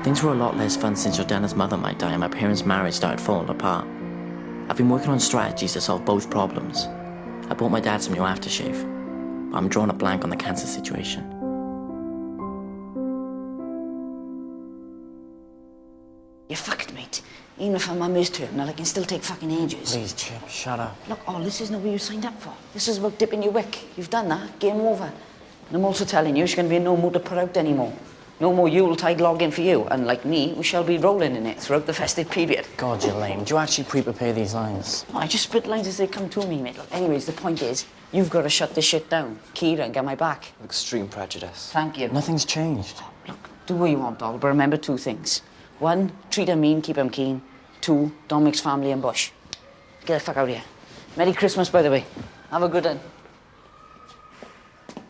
Things were a lot less fun since Jordana's mother might die and my parents' marriage started falling apart. I've been working on strategies to solve both problems. I bought my dad some new aftershave, but I'm drawing a blank on the cancer situation. You're fucked, mate. Even if my mum is terminal, it can still take fucking ages. Please, Chip, shut up. Look, all this isn't what you signed up for. This is about dipping your wick. You've done that. Game over. And I'm also telling you, there's going to be no more to put out anymore. No more Yuletide login for you. And like me, we shall be rolling in it throughout the festive period. God, you're lame. Do you actually pre-prepare these lines? Oh, I just spit lines as they come to me, mate. Look, anyways, the point is, you've got to shut this shit down. Kira, and get my back. Extreme prejudice. Thank you. Nothing's changed. Look, do what you want, doll, but remember two things. One, treat him mean, keep him keen. Two, Dominic's family and Bush. Get the fuck out of here. Merry Christmas, by the way. Have a good one.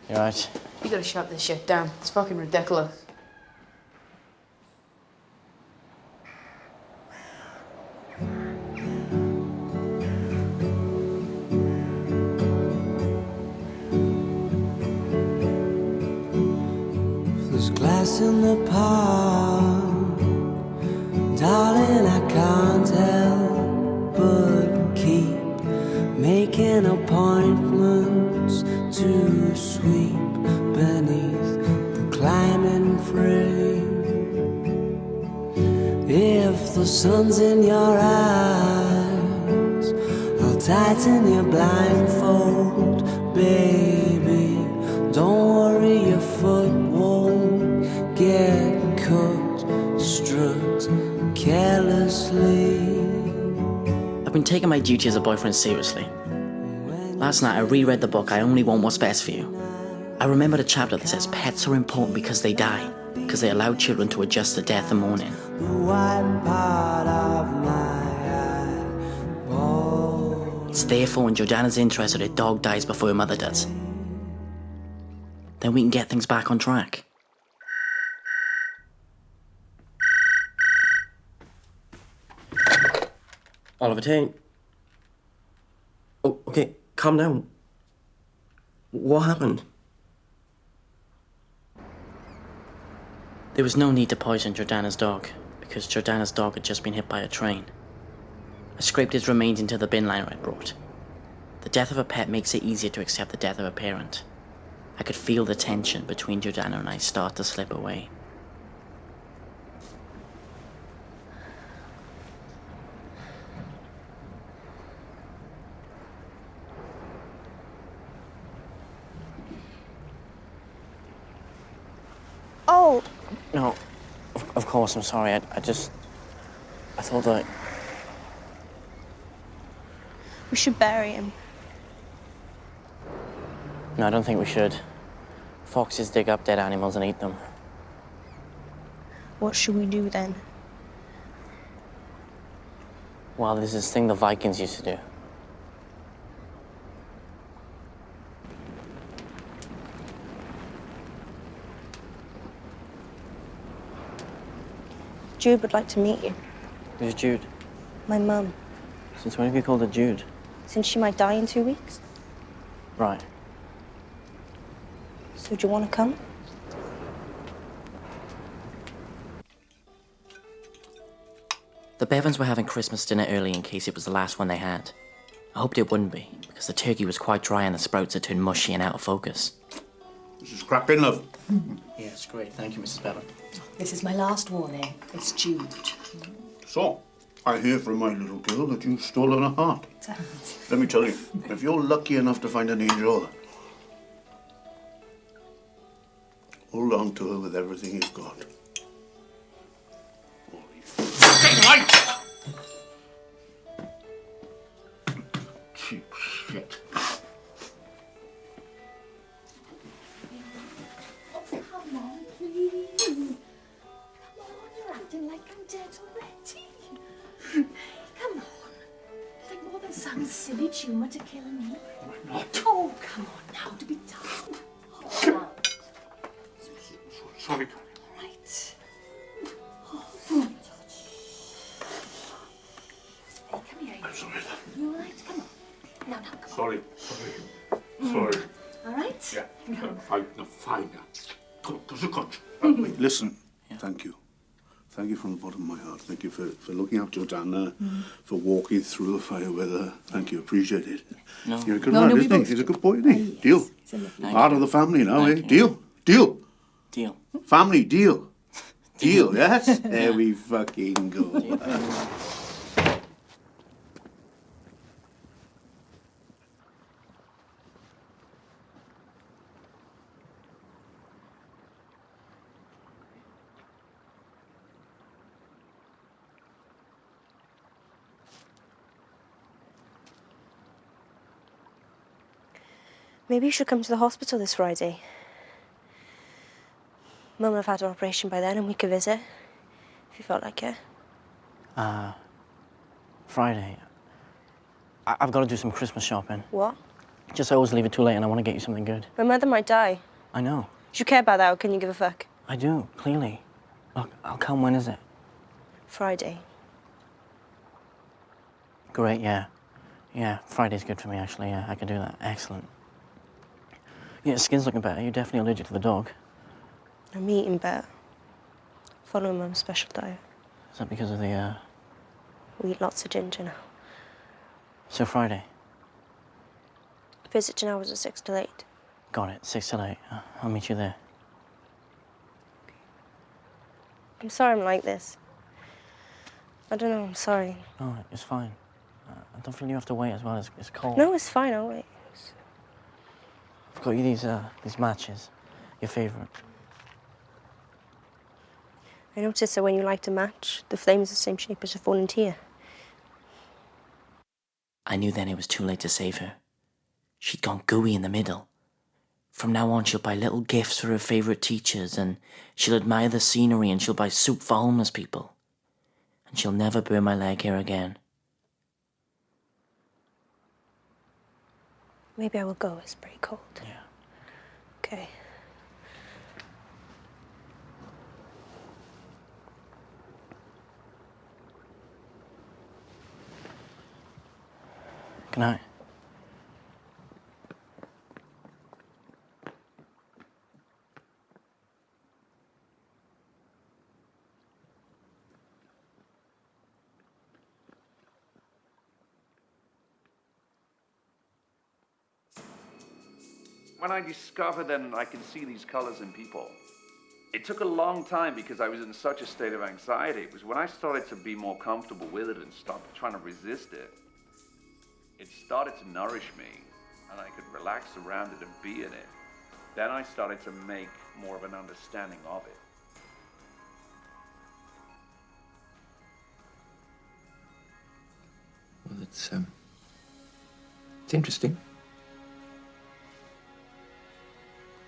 You're right. You gotta shut this shit down. It's fucking ridiculous. There's glass in the park, darling, I can't help but keep making appointments to sweep beneath the climbing frame. If the sun's in your eyes, I'll tighten your blindfold, baby. Don't worry, your foot won't get cut. Strut carelessly. I've been taking my duty as a boyfriend seriously. Last night I reread the book I Only Want What's Best for You. I remembered a chapter that says pets are important because they die, because they allow children to adjust to death and mourning. The white part of my It's therefore in Jordana's interest that her dog dies before her mother does. Then we can get things back on track. Oliver Tate. Oh, okay, calm down. What happened? There was no need to poison Jordana's dog, because Jordana's dog had just been hit by a train. I scraped his remains into the bin liner I brought. The death of a pet makes it easier to accept the death of a parent. I could feel the tension between Jordana and I start to slip away. Oh, No, of course, I'm sorry. I thought that... we should bury him. No, I don't think we should. Foxes dig up dead animals and eat them. What should we do then? Well, there's this thing the Vikings used to do. Jude would like to meet you. Who's Jude? My mum. Since when have you called her Jude? Since she might die in 2 weeks. Right. So do you want to come? The Bevans were having Christmas dinner early in case it was the last one they had. I hoped it wouldn't be, because the turkey was quite dry and the sprouts had turned mushy and out of focus. This is cracking, love. Yeah, it's great. Thank you, Mrs. Bevan. This is my last warning. It's Jude. So, I hear from my little girl that you've stolen a heart. Let me tell you, if you're lucky enough to find an angel, hold on to her with everything you've got. Fucking light! Cheap shit. Come on, please. Come on, you're acting like I'm dead already. Hey, come on. Think more than some silly tumour to kill me. Why not? Oh, come on now, to be tough. Oh, Sorry. all right. Hey, come here. I'm sorry. You all right? Come on. Now, come on. Sorry. Sorry. All right? Yeah. I'm fine. I'm fine now. Wait, listen. Thank you. Thank you from the bottom of my heart. Thank you for looking after Jordana, for walking through the fire with her. Thank you. Appreciate it. No. You're a good man, isn't he? He's a good boy, isn't he? Deal. Part of the family now, eh? Deal. Deal. Deal. Family, deal. Deal, yes? There we fucking go. Maybe you should come to the hospital this Friday. Mum will have had an operation by then and we could visit, if you felt like it. Friday. I've got to do some Christmas shopping. What? Just I always leave it too late and I want to get you something good. My mother might die. I know. Do you care about that or can you give a fuck? I do, clearly. Look, I'll come. When is it? Friday. Great, yeah. Yeah, Friday's good for me, actually. Yeah, I can do that. Excellent. Yeah, skin's looking better. You're definitely allergic to the dog. I'm eating better. Following Mum's special diet. Is that because of the, We eat lots of ginger now. So Friday? Visiting hours are 6 till 8. Got it. 6 till 8. I'll meet you there. I'm sorry I'm like this. I don't know, I'm sorry. Oh, it's fine. I don't feel you have to wait as well. It's cold. No, it's fine, I'll wait. I've got you these matches. Your favourite. I noticed that when you light a match, the flame is the same shape as a falling tear. I knew then it was too late to save her. She'd gone gooey in the middle. From now on, she'll buy little gifts for her favourite teachers, and she'll admire the scenery, and she'll buy soup for homeless people. And she'll never burn my leg here again. Maybe I will go, it's pretty cold. Yeah. Okay. Good night. When I discovered then I can see these colors in people, it took a long time because I was in such a state of anxiety. It was when I started to be more comfortable with it and stopped trying to resist it, it started to nourish me and I could relax around it and be in it. Then I started to make more of an understanding of it. it's interesting.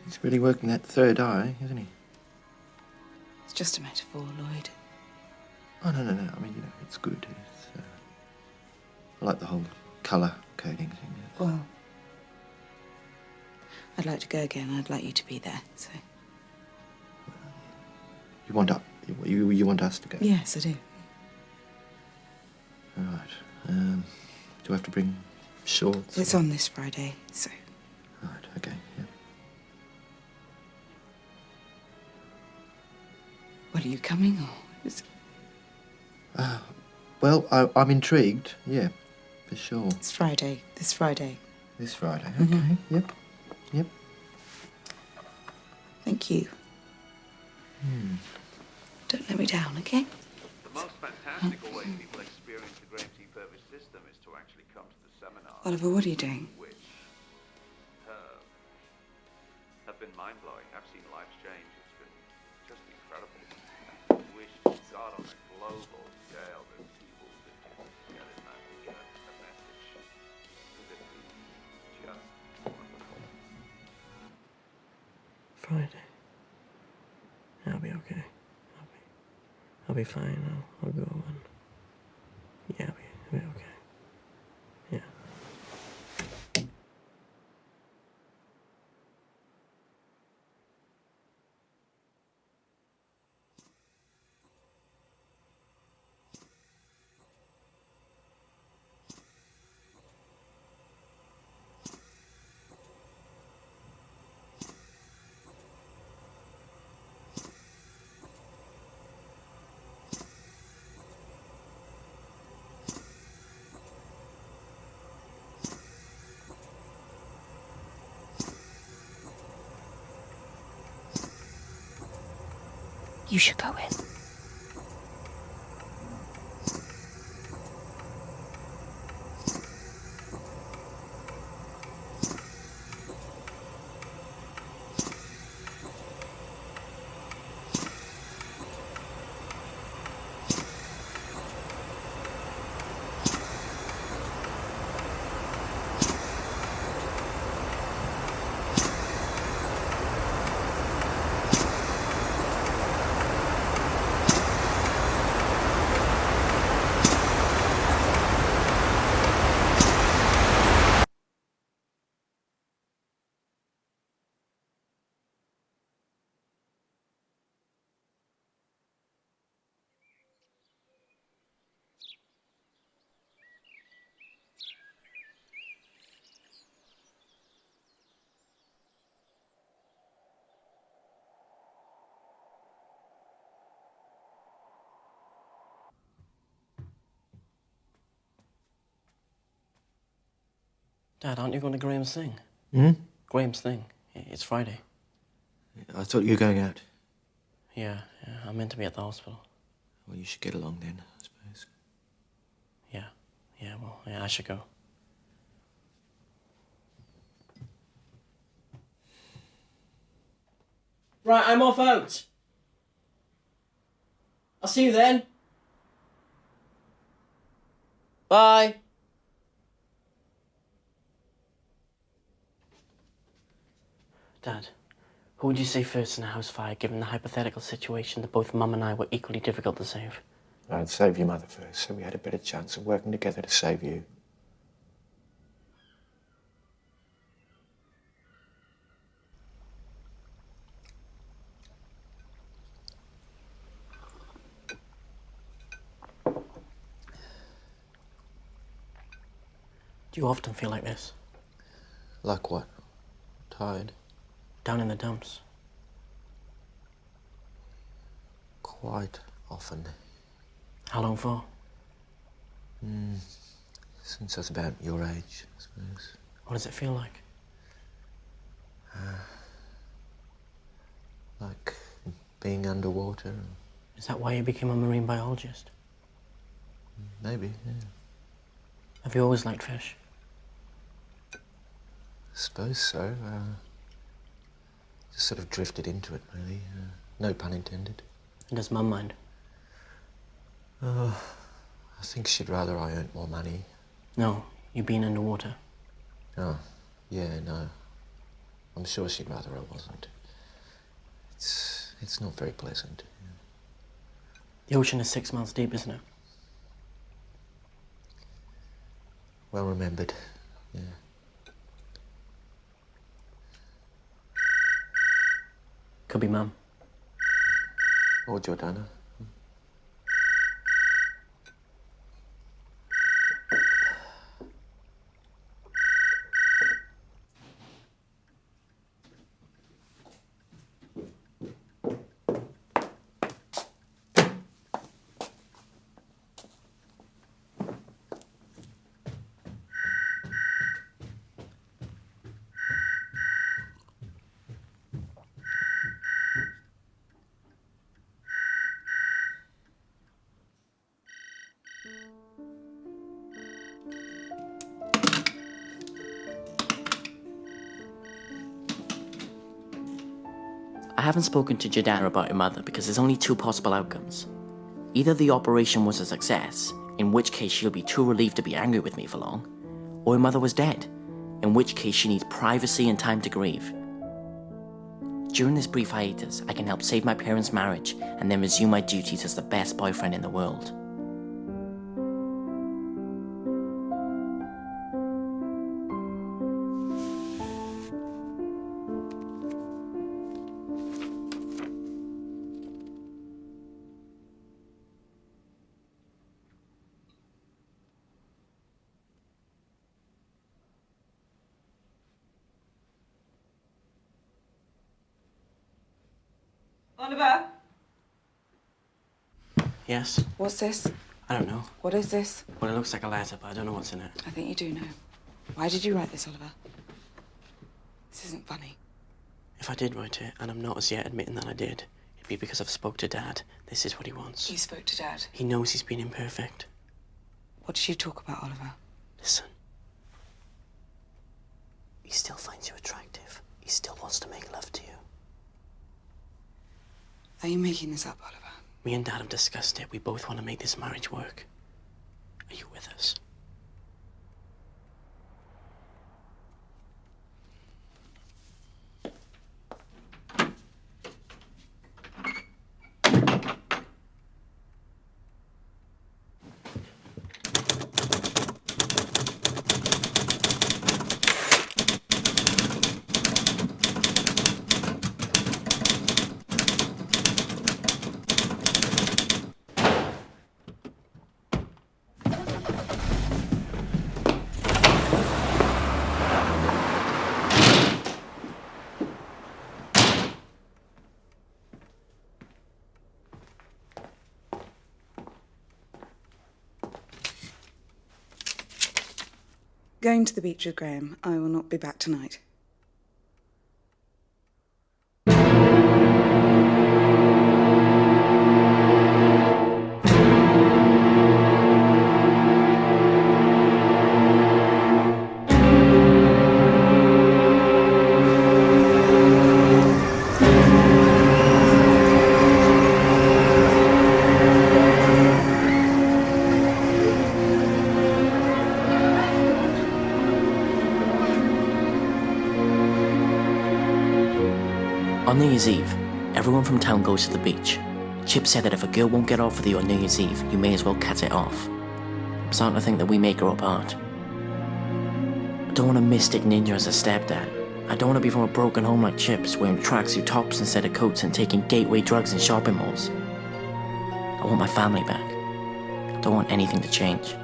He's really working that third eye, isn't he? It's just a metaphor, Lloyd. Oh, no. I mean, you know, it's good. It's, I like the whole colour coding thing. Well, I'd like to go again. I'd like you to be there, so... You want us to go? Yes, I do. All right. Do I have to bring shorts? It's on this Friday, so... Right, okay, yeah. Well, are you coming, or... Is... Well, I'm intrigued, yeah, for sure. It's Friday, this Friday. This Friday, okay, yep. Thank you. Don't let me down, okay? The most fantastical way people experience the Gramsci Purvis system is to actually come to the seminar. Oliver, what are you doing? Which have been mind-blowing. I've seen lives change. It's been just incredible. I wish to God on a global scale that people could just get it and get a message. Because it would be just wonderful. Friday. I'll be okay. I'll be fine. I'll go and... Yeah, I'll be okay. Yeah. You should go in. Dad, aren't you going to Graham's thing? Graham's thing. It's Friday. I thought you were going out. Yeah, I'm meant to be at the hospital. Well, you should get along then, I suppose. I should go. Right, I'm off out. I'll see you then. Bye. Dad, who would you say first in a house fire, given the hypothetical situation that both Mum and I were equally difficult to save? I'd save your mother first, so we had a better chance of working together to save you. Do you often feel like this? Like what? Tired? Down in the dumps? Quite often. How long for? Since I was about your age, I suppose. What does it feel like? Like being underwater. Is that why you became a marine biologist? Maybe, yeah. Have you always liked fish? I suppose so. Just sort of drifted into it, really. No pun intended. And does Mum mind? I think she'd rather I earned more money. No, you've been underwater. Oh, yeah, no. I'm sure she'd rather I wasn't. It's not very pleasant. The ocean is 6 miles deep, isn't it? Well remembered, yeah. Could be Mum. Or Jordana. I haven't spoken to Jordana about her mother because there's only two possible outcomes. Either the operation was a success, in which case she'll be too relieved to be angry with me for long, or her mother was dead, in which case she needs privacy and time to grieve. During this brief hiatus, I can help save my parents' marriage and then resume my duties as the best boyfriend in the world. Oliver? Yes? What's this? I don't know. What is this? Well, it looks like a letter, but I don't know what's in it. I think you do know. Why did you write this, Oliver? This isn't funny. If I did write it, and I'm not as yet admitting that I did, it'd be because I've spoke to Dad. This is what he wants. You spoke to Dad? He knows he's been imperfect. What did you talk about, Oliver? Listen. He still finds you attractive. He still wants to make love to you. Are you making this up, Oliver? Me and Dad have discussed it. We both want to make this marriage work. Are you with us? Going to the beach with Graham. I will not be back tonight. On New Year's Eve, everyone from town goes to the beach. Chip said that if a girl won't get off with you on New Year's Eve, you may as well cut it off. I'm starting to think that we may grow apart. I don't want a mystic ninja as a stepdad. I don't want to be from a broken home like Chip's, wearing tracksuit tops instead of coats and taking gateway drugs in shopping malls. I want my family back. I don't want anything to change.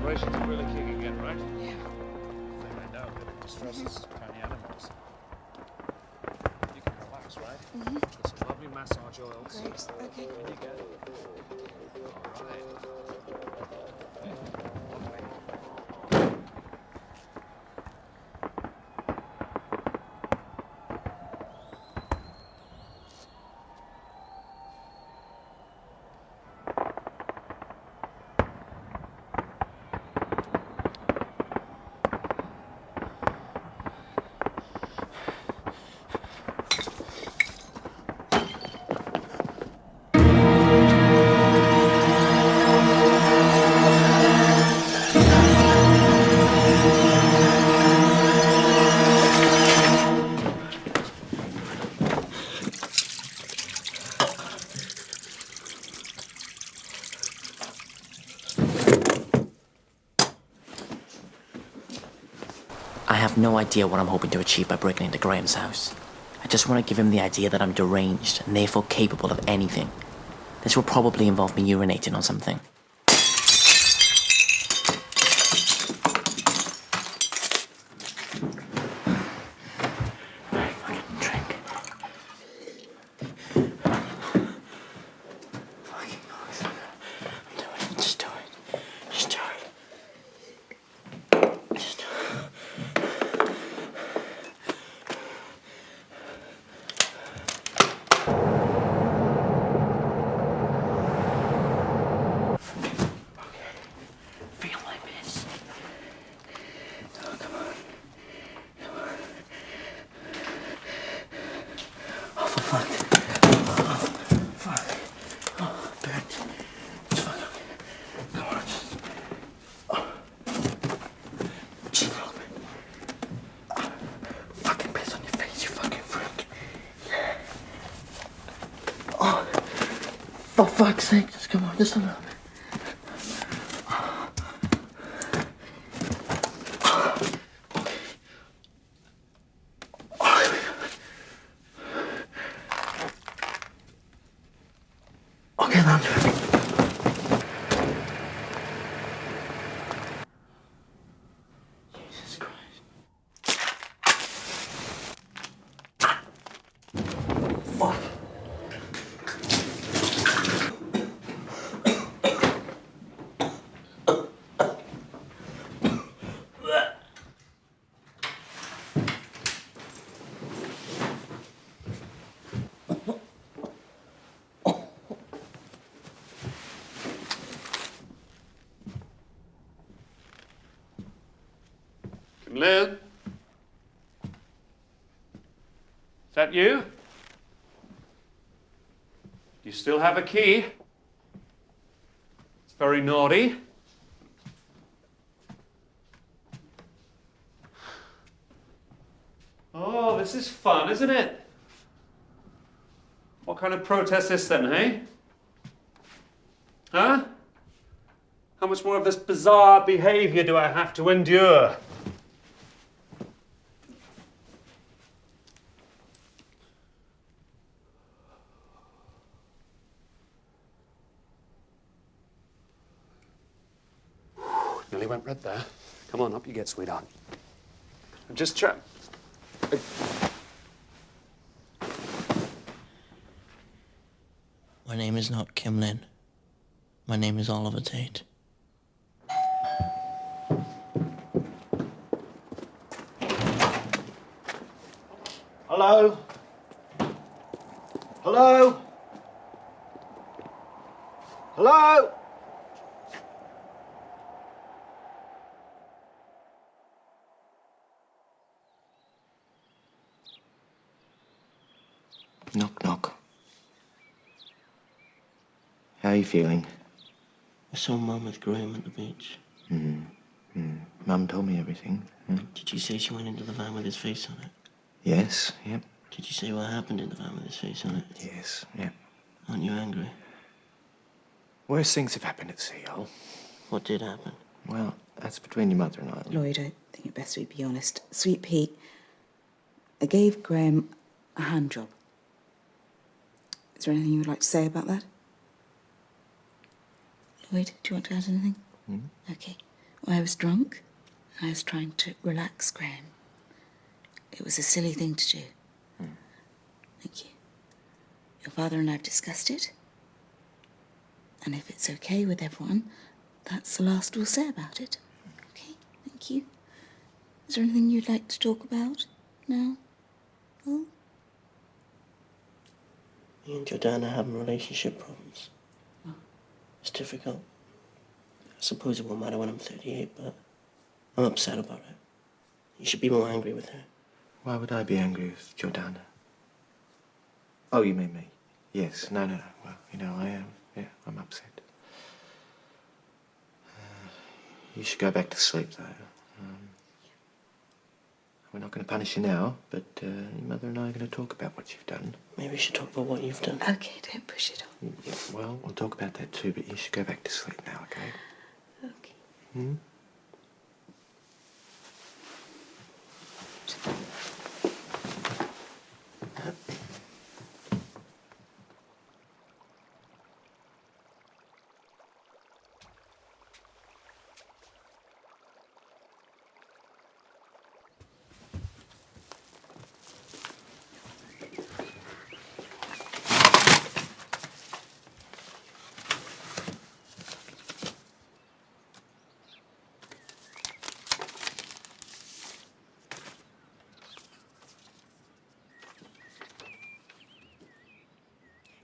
Vibrations are really kicking in, right? Yeah. I know that it distresses tiny animals. You can relax, right? Mm-hmm. Get some lovely massage oils. Great. Okay. There you go. All right. I have no idea what I'm hoping to achieve by breaking into Graham's house. I just want to give him the idea that I'm deranged and therefore capable of anything. This will probably involve me urinating on something. For fuck's sake, just come on, just a little bit. Okay, then. Jesus Christ. Fuck. Lynn? Is that you? Do you still have a key? It's very naughty. Oh, this is fun, isn't it? What kind of protest is this then, hey? Huh? How much more of this bizarre behavior do I have to endure? Nearly went red there. Come on, up you get, sweetheart. I'm just trying. My name is not Kim Lin. My name is Oliver Tate. Hello? Hello? Hello? Knock, knock. How are you feeling? I saw Mum with Graham at the beach. Mum told me everything. Did you say she went into the van with his face on it? Yes, yep. Did you say what happened in the van with his face on it? Yes, yep. Aren't you angry? Worse things have happened at sea, Al. What did happen? Well, that's between your mother and I. Lloyd, I think it best we be honest. Sweet Pete, I gave Graham a hand job. Is there anything you would like to say about that? Lloyd, do you want to add anything? Okay. I was drunk. I was trying to relax Graham. It was a silly thing to do. Thank you. Your father and I have discussed it. And if it's okay with everyone, that's the last we'll say about it. Okay, thank you. Is there anything you'd like to talk about now? Oh? Me and Jordana are having relationship problems. It's difficult. I suppose it won't matter when I'm 38, but I'm upset about it. You should be more angry with her. Why would I be angry with Jordana? Oh, you mean me? Yes. No. Well, you know, I am. Yeah, I'm upset. You should go back to sleep, though. We're not going to punish you now, but your mother and I are going to talk about what you've done. Maybe we should talk about what you've done. Okay, don't push it on. Yeah, well, we'll talk about that too, but you should go back to sleep now, okay? Okay. Hmm?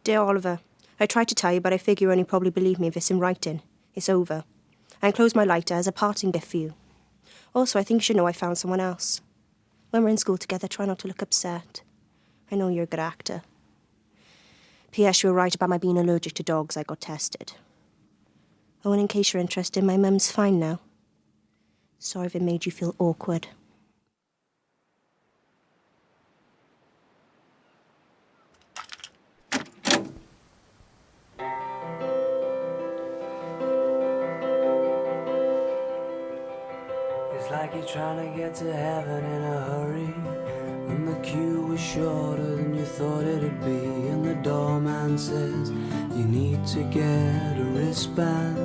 Dear Oliver, I tried to tell you, but I figure you only probably believe me if it's in writing. It's over. I enclosed my lighter as a parting gift for you. Also, I think you should know I found someone else. When we're in school together, try not to look upset. I know you're a good actor. P.S. You were right about my being allergic to dogs. I got tested. Oh, and in case you're interested, my mum's fine now. Sorry if it made you feel awkward. It's like you're trying to get to heaven in a hurry, and the queue was shorter than you thought it'd be, and the doorman says you need to get a wristband.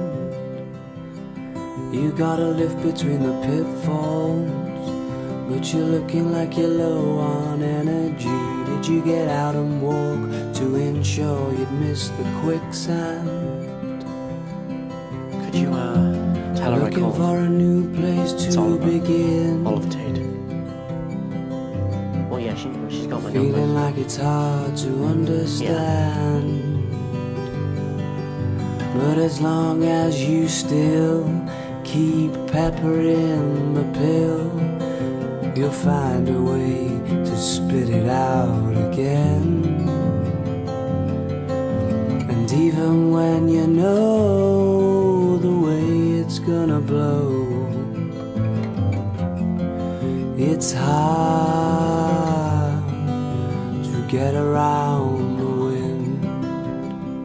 You gotta live between the pitfalls, but you're looking like you're low on energy. Did you get out and walk to ensure you'd miss the quicksand? Could you, tell her I Looking called? for a new place to begin. Oliver Tate. Well, yeah, she's got my Feeling number. like it's hard to understand. But as long as you still keep peppering the pill, you'll find a way to spit it out again. And even when you know the way it's gonna blow, it's hard to get around the wind.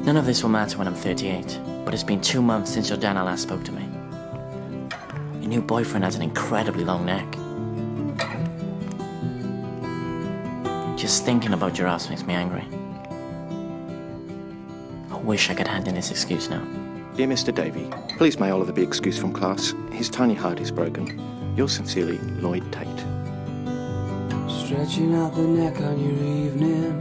None of this will matter when I'm 38, but it's been 2 months since Jordana last spoke to me. Your new boyfriend has an incredibly long neck. Just thinking about giraffes makes me angry. I wish I could hand in this excuse now. Dear Mr. Davey, please may Oliver be excused from class. His tiny heart is broken. Yours sincerely, Lloyd Tate. Stretching out the neck on your evening,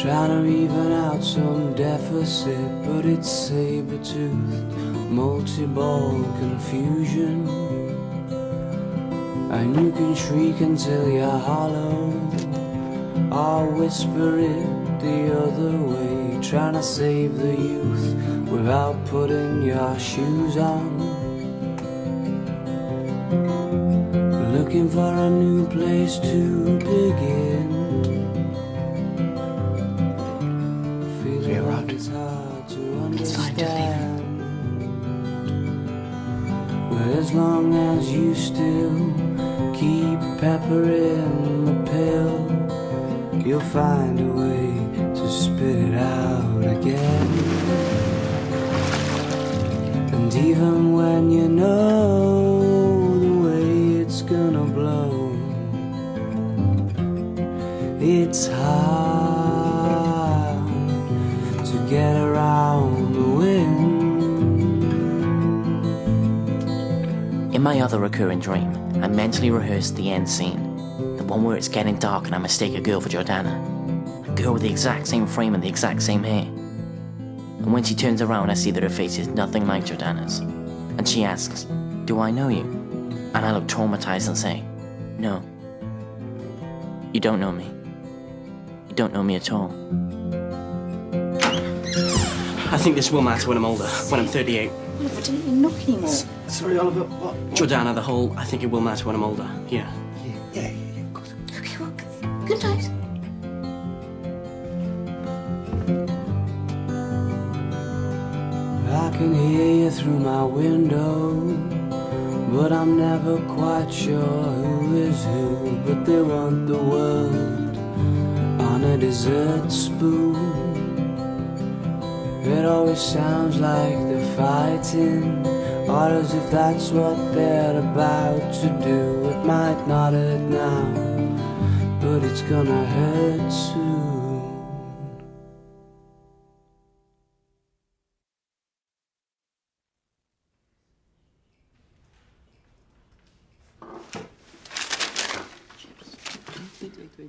trying to even out some deficit, but it's saber-toothed, multi-ball confusion. And you can shriek until you're hollow, or whisper it the other way, trying to save the youth without putting your shoes on. Looking for a new place to begin. Feeling like it's hard to understand. But as long as you still keep peppering the pill, you'll find a way to spit it out again. And even when you know the way it's gonna blow, it's hard to get around the wind. In my other recurring dream, I mentally rehearsed the end scene, the one where it's getting dark and I mistake a girl for Jordana, a girl with the exact same frame and the exact same hair. And when she turns around, I see that her face is nothing like Jordana's. And she asks, "Do I know you?" And I look traumatized and say, "No. You don't know me. You don't know me at all." I think this will matter when I'm older, when I'm 38. Oliver, don't even knock anymore. Sorry, Oliver, what? Jordana, the whole, I think it will matter when I'm older. Yeah. Okay, well, good night. I can hear you through my window, but I'm never quite sure who is who. But they want the world on a dessert spoon. It always sounds like they're fighting, or as if that's what they're about to do. It might not hurt now, but it's gonna hurt soon.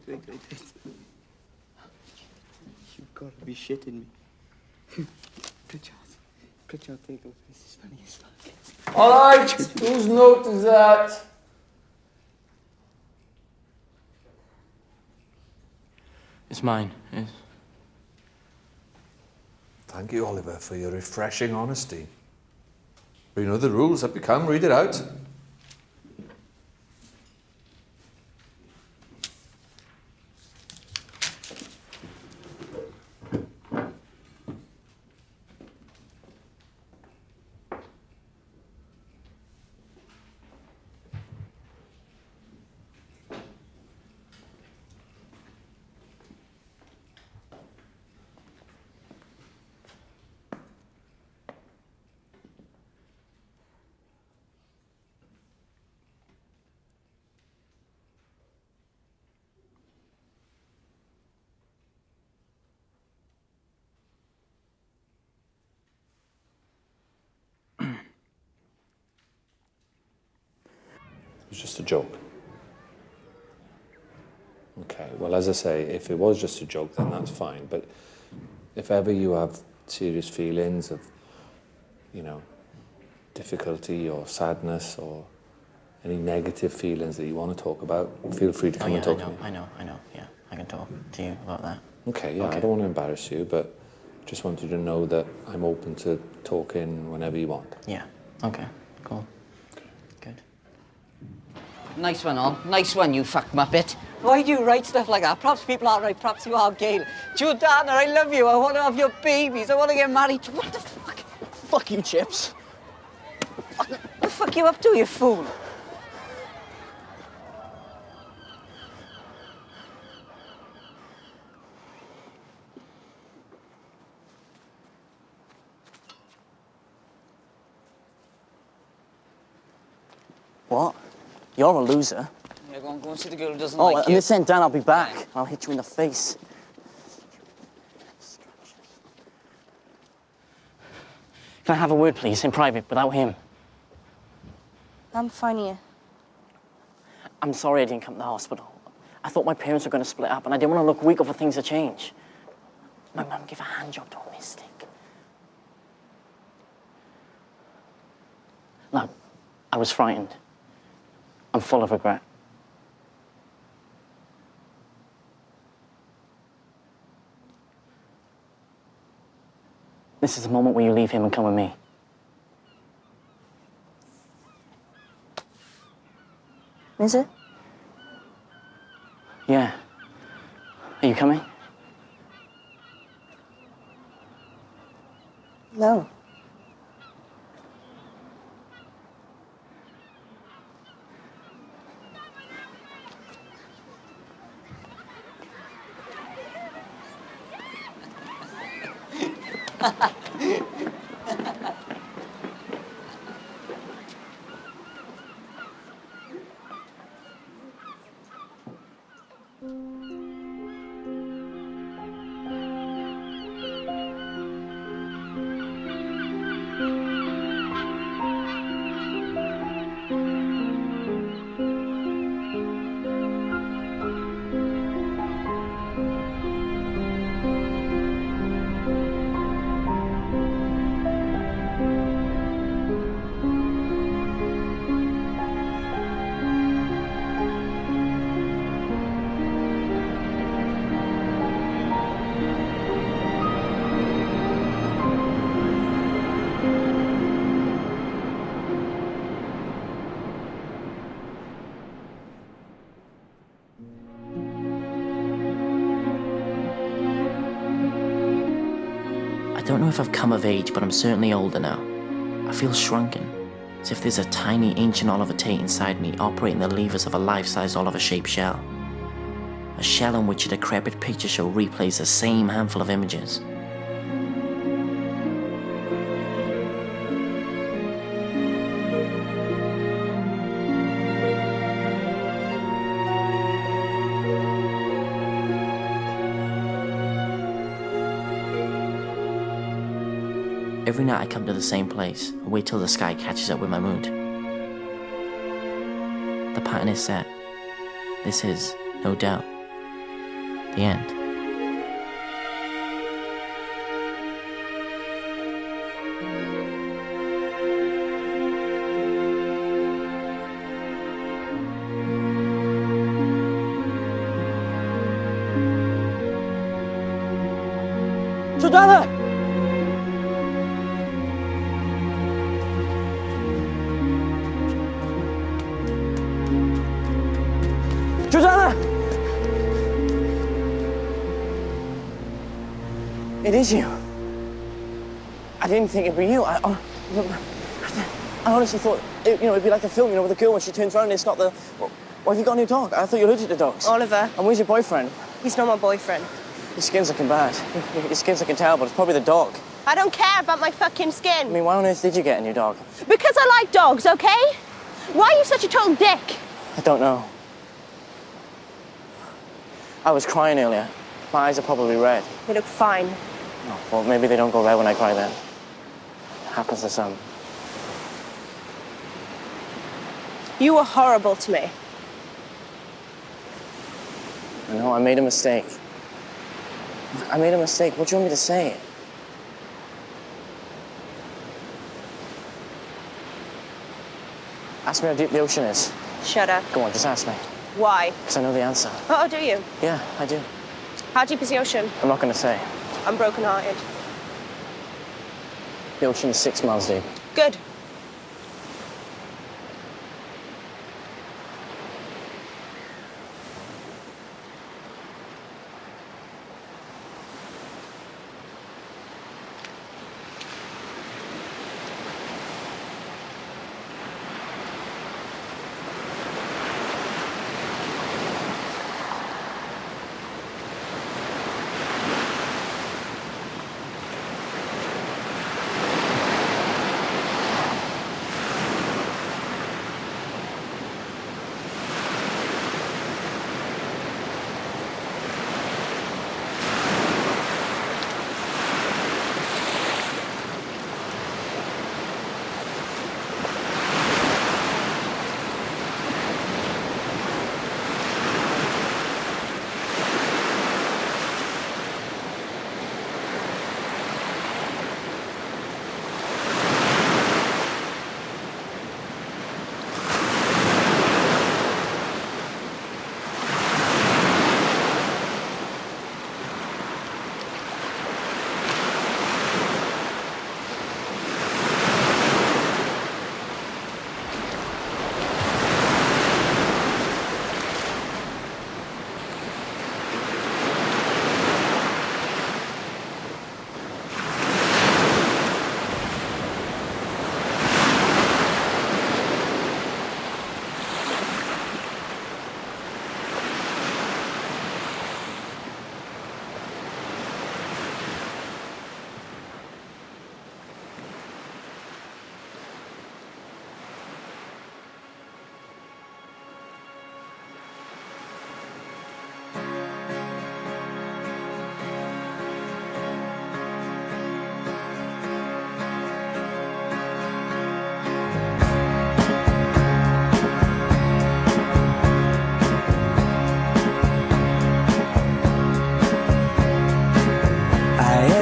Wait. You've got to be shitting me. Pritchard, think of this is funny as fuck. All right, whose note is that? It's mine. Yes. Thank you, Oliver, for your refreshing honesty. You know the rules. Up you come, read it out. It was just a joke. Okay, well, as I say, if it was just a joke, then that's fine. But if ever you have serious feelings of, you know, difficulty or sadness or any negative feelings that you want to talk about, feel free to come and talk to me. I know, yeah. I can talk to you about that. Okay, yeah, I don't want to embarrass you, but just want you to know that I'm open to talking whenever you want. Yeah, okay, cool. Good. Nice one, On. Nice one, you fuck muppet. Why do you write stuff like that? Perhaps people aren't right, perhaps you are gay. Jordana, I love you. I want to have your babies. I want to get married. What the fuck? Fuck you, Chips. What the fuck you up to, you fool? What? You're a loser. Yeah, go and see the girl who doesn't Oh, like and you. this ain't done, I'll be back. I'll hit you in the face. Can I have a word, please, in private, without him? I'm fine here. I'm sorry I didn't come to the hospital. I thought my parents were going to split up, and I didn't want to look weak or for things to change. My mum gave a hand job to a mystic. No, I was frightened. I'm full of regret. This is the moment where you leave him and come with me. Is it? Yeah. Are you coming? No. don't know if I've come of age, but I'm certainly older now. I feel shrunken, as if there's a tiny ancient Oliver Tate inside me operating the levers of a life-size Oliver-shaped shell. A shell in which a decrepit picture show replays the same handful of images. Every night I come to the same place and wait till the sky catches up with my mood. The pattern is set. This is, no doubt, the end. Jordana! Jordana! It is you. I didn't think it'd be you. I honestly thought, it'd be like the film, with the girl when she turns around and it's not the... Well, have you got a new dog? I thought you were allergic to dogs. Oliver. And where's your boyfriend? He's not my boyfriend. Your skin's looking bad. Your skin's looking terrible. It's probably the dog. I don't care about my fucking skin. I mean, why on earth did you get a new dog? Because I like dogs, okay? Why are you such a total dick? I don't know. I was crying earlier. My eyes are probably red. They look fine. Oh, well, maybe they don't go red when I cry then. Happens to some. You were horrible to me. I know, I made a mistake. I made a mistake. What do you want me to say? Ask me how deep the ocean is. Shut up. Go on, just ask me. Why? Because I know the answer. Oh, do you? Yeah, I do. How deep is the ocean? I'm not going to say. I'm broken-hearted. The ocean is 6 miles deep. Good.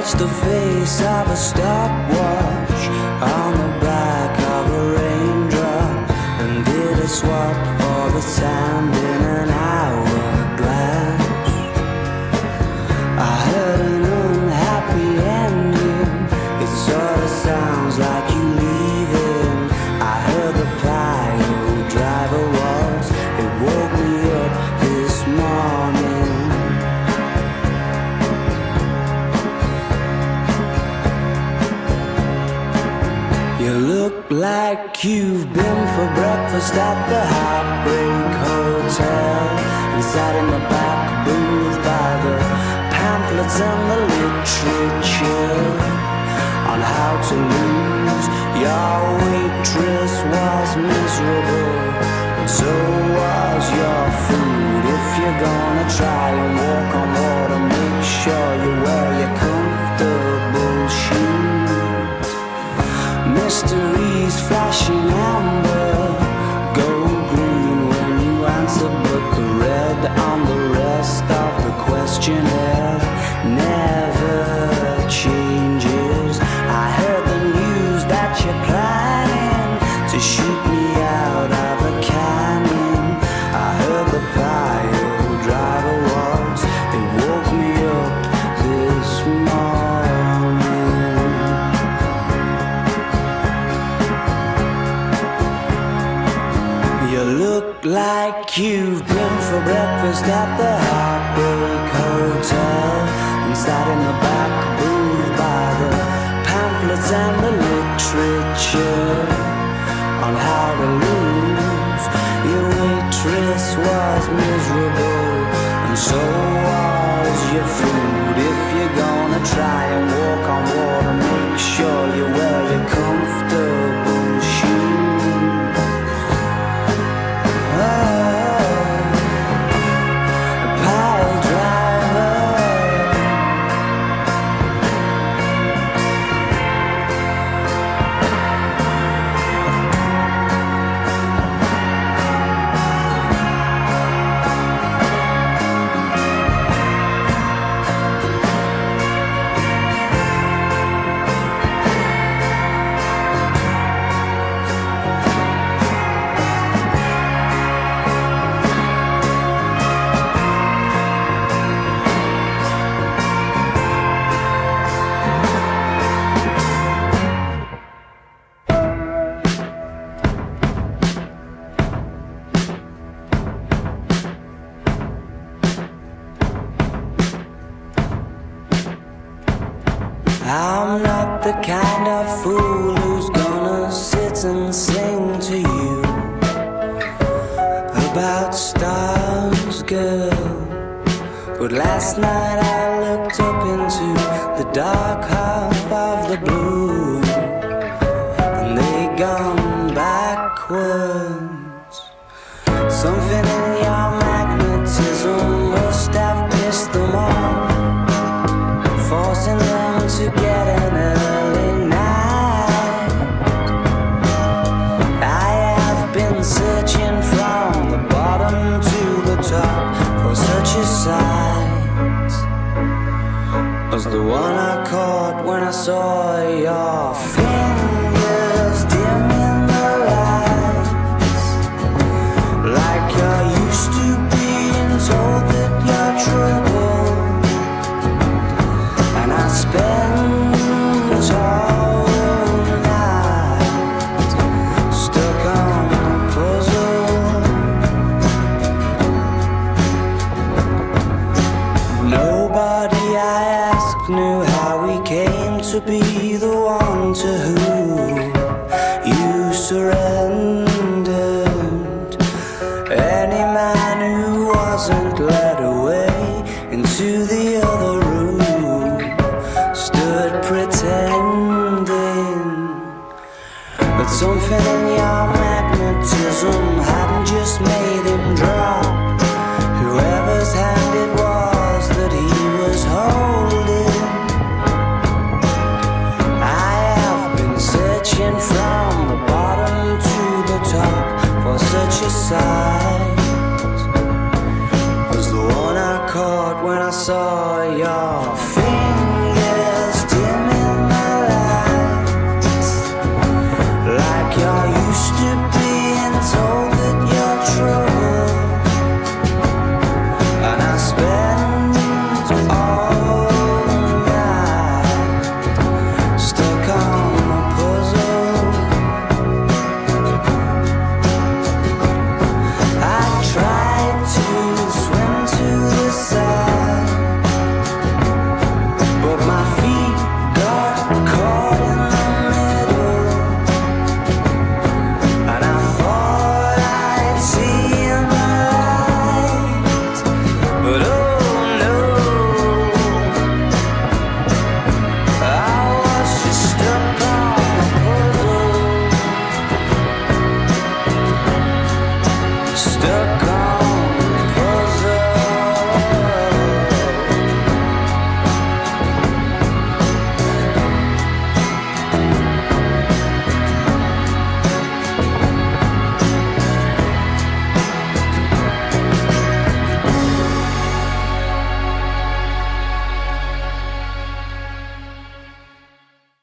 It's the face of a stopwatch on the back of a raindrop, and did a swap for the sand in an hourglass. I heard an unhappy ending. It sort of sounds like you leaving. I heard the pile driver waltz. It woke me up this morning. like you've been for breakfast at the Heartbreak Hotel and sat in the back booth by the pamphlets and the literature on how to lose. Your waitress was miserable, and so was your food. If you're gonna try and walk on water, make sure you wear your comfortable shoes. Mysteries flashing amber, gold green when you answer, but the red on the rest of the questionnaire never changes. I heard the news that you're planning to shoot me out of a cannon. I heard the pile driver waltz, it woke me up this morning. You look like you've been for breakfast at the Heartbreak Hotel and sat in the back booth by the pamphlets and the literature on how to lose. Your waitress was miserable, and so was your food. If you're gonna try and walk on water, make sure you wear your comfortable shoes. Pile driver, I'm not the kind of fool who's gonna sit and sing to you about stars, girl. But last night I looked up into the dark half of the blue, and they gone backwards. Something in your magnetism must have pissed them off, forcing them to get an early night. I have been searching from the bottom to the top for such a sight as the one I caught when I saw your fingers dim in the lights, like you're used to being told that you're troubled. And I spend all night stuck on a puzzle. Nobody I asked knew how we came to be the one to who you surrendered. Any man who wasn't led away into the other room stood pretending that something in your magnetism hadn't just made him drop whoever's hand it was that he was holding. I have been searching from the bottom to the top for such a sight as the one I caught when I saw your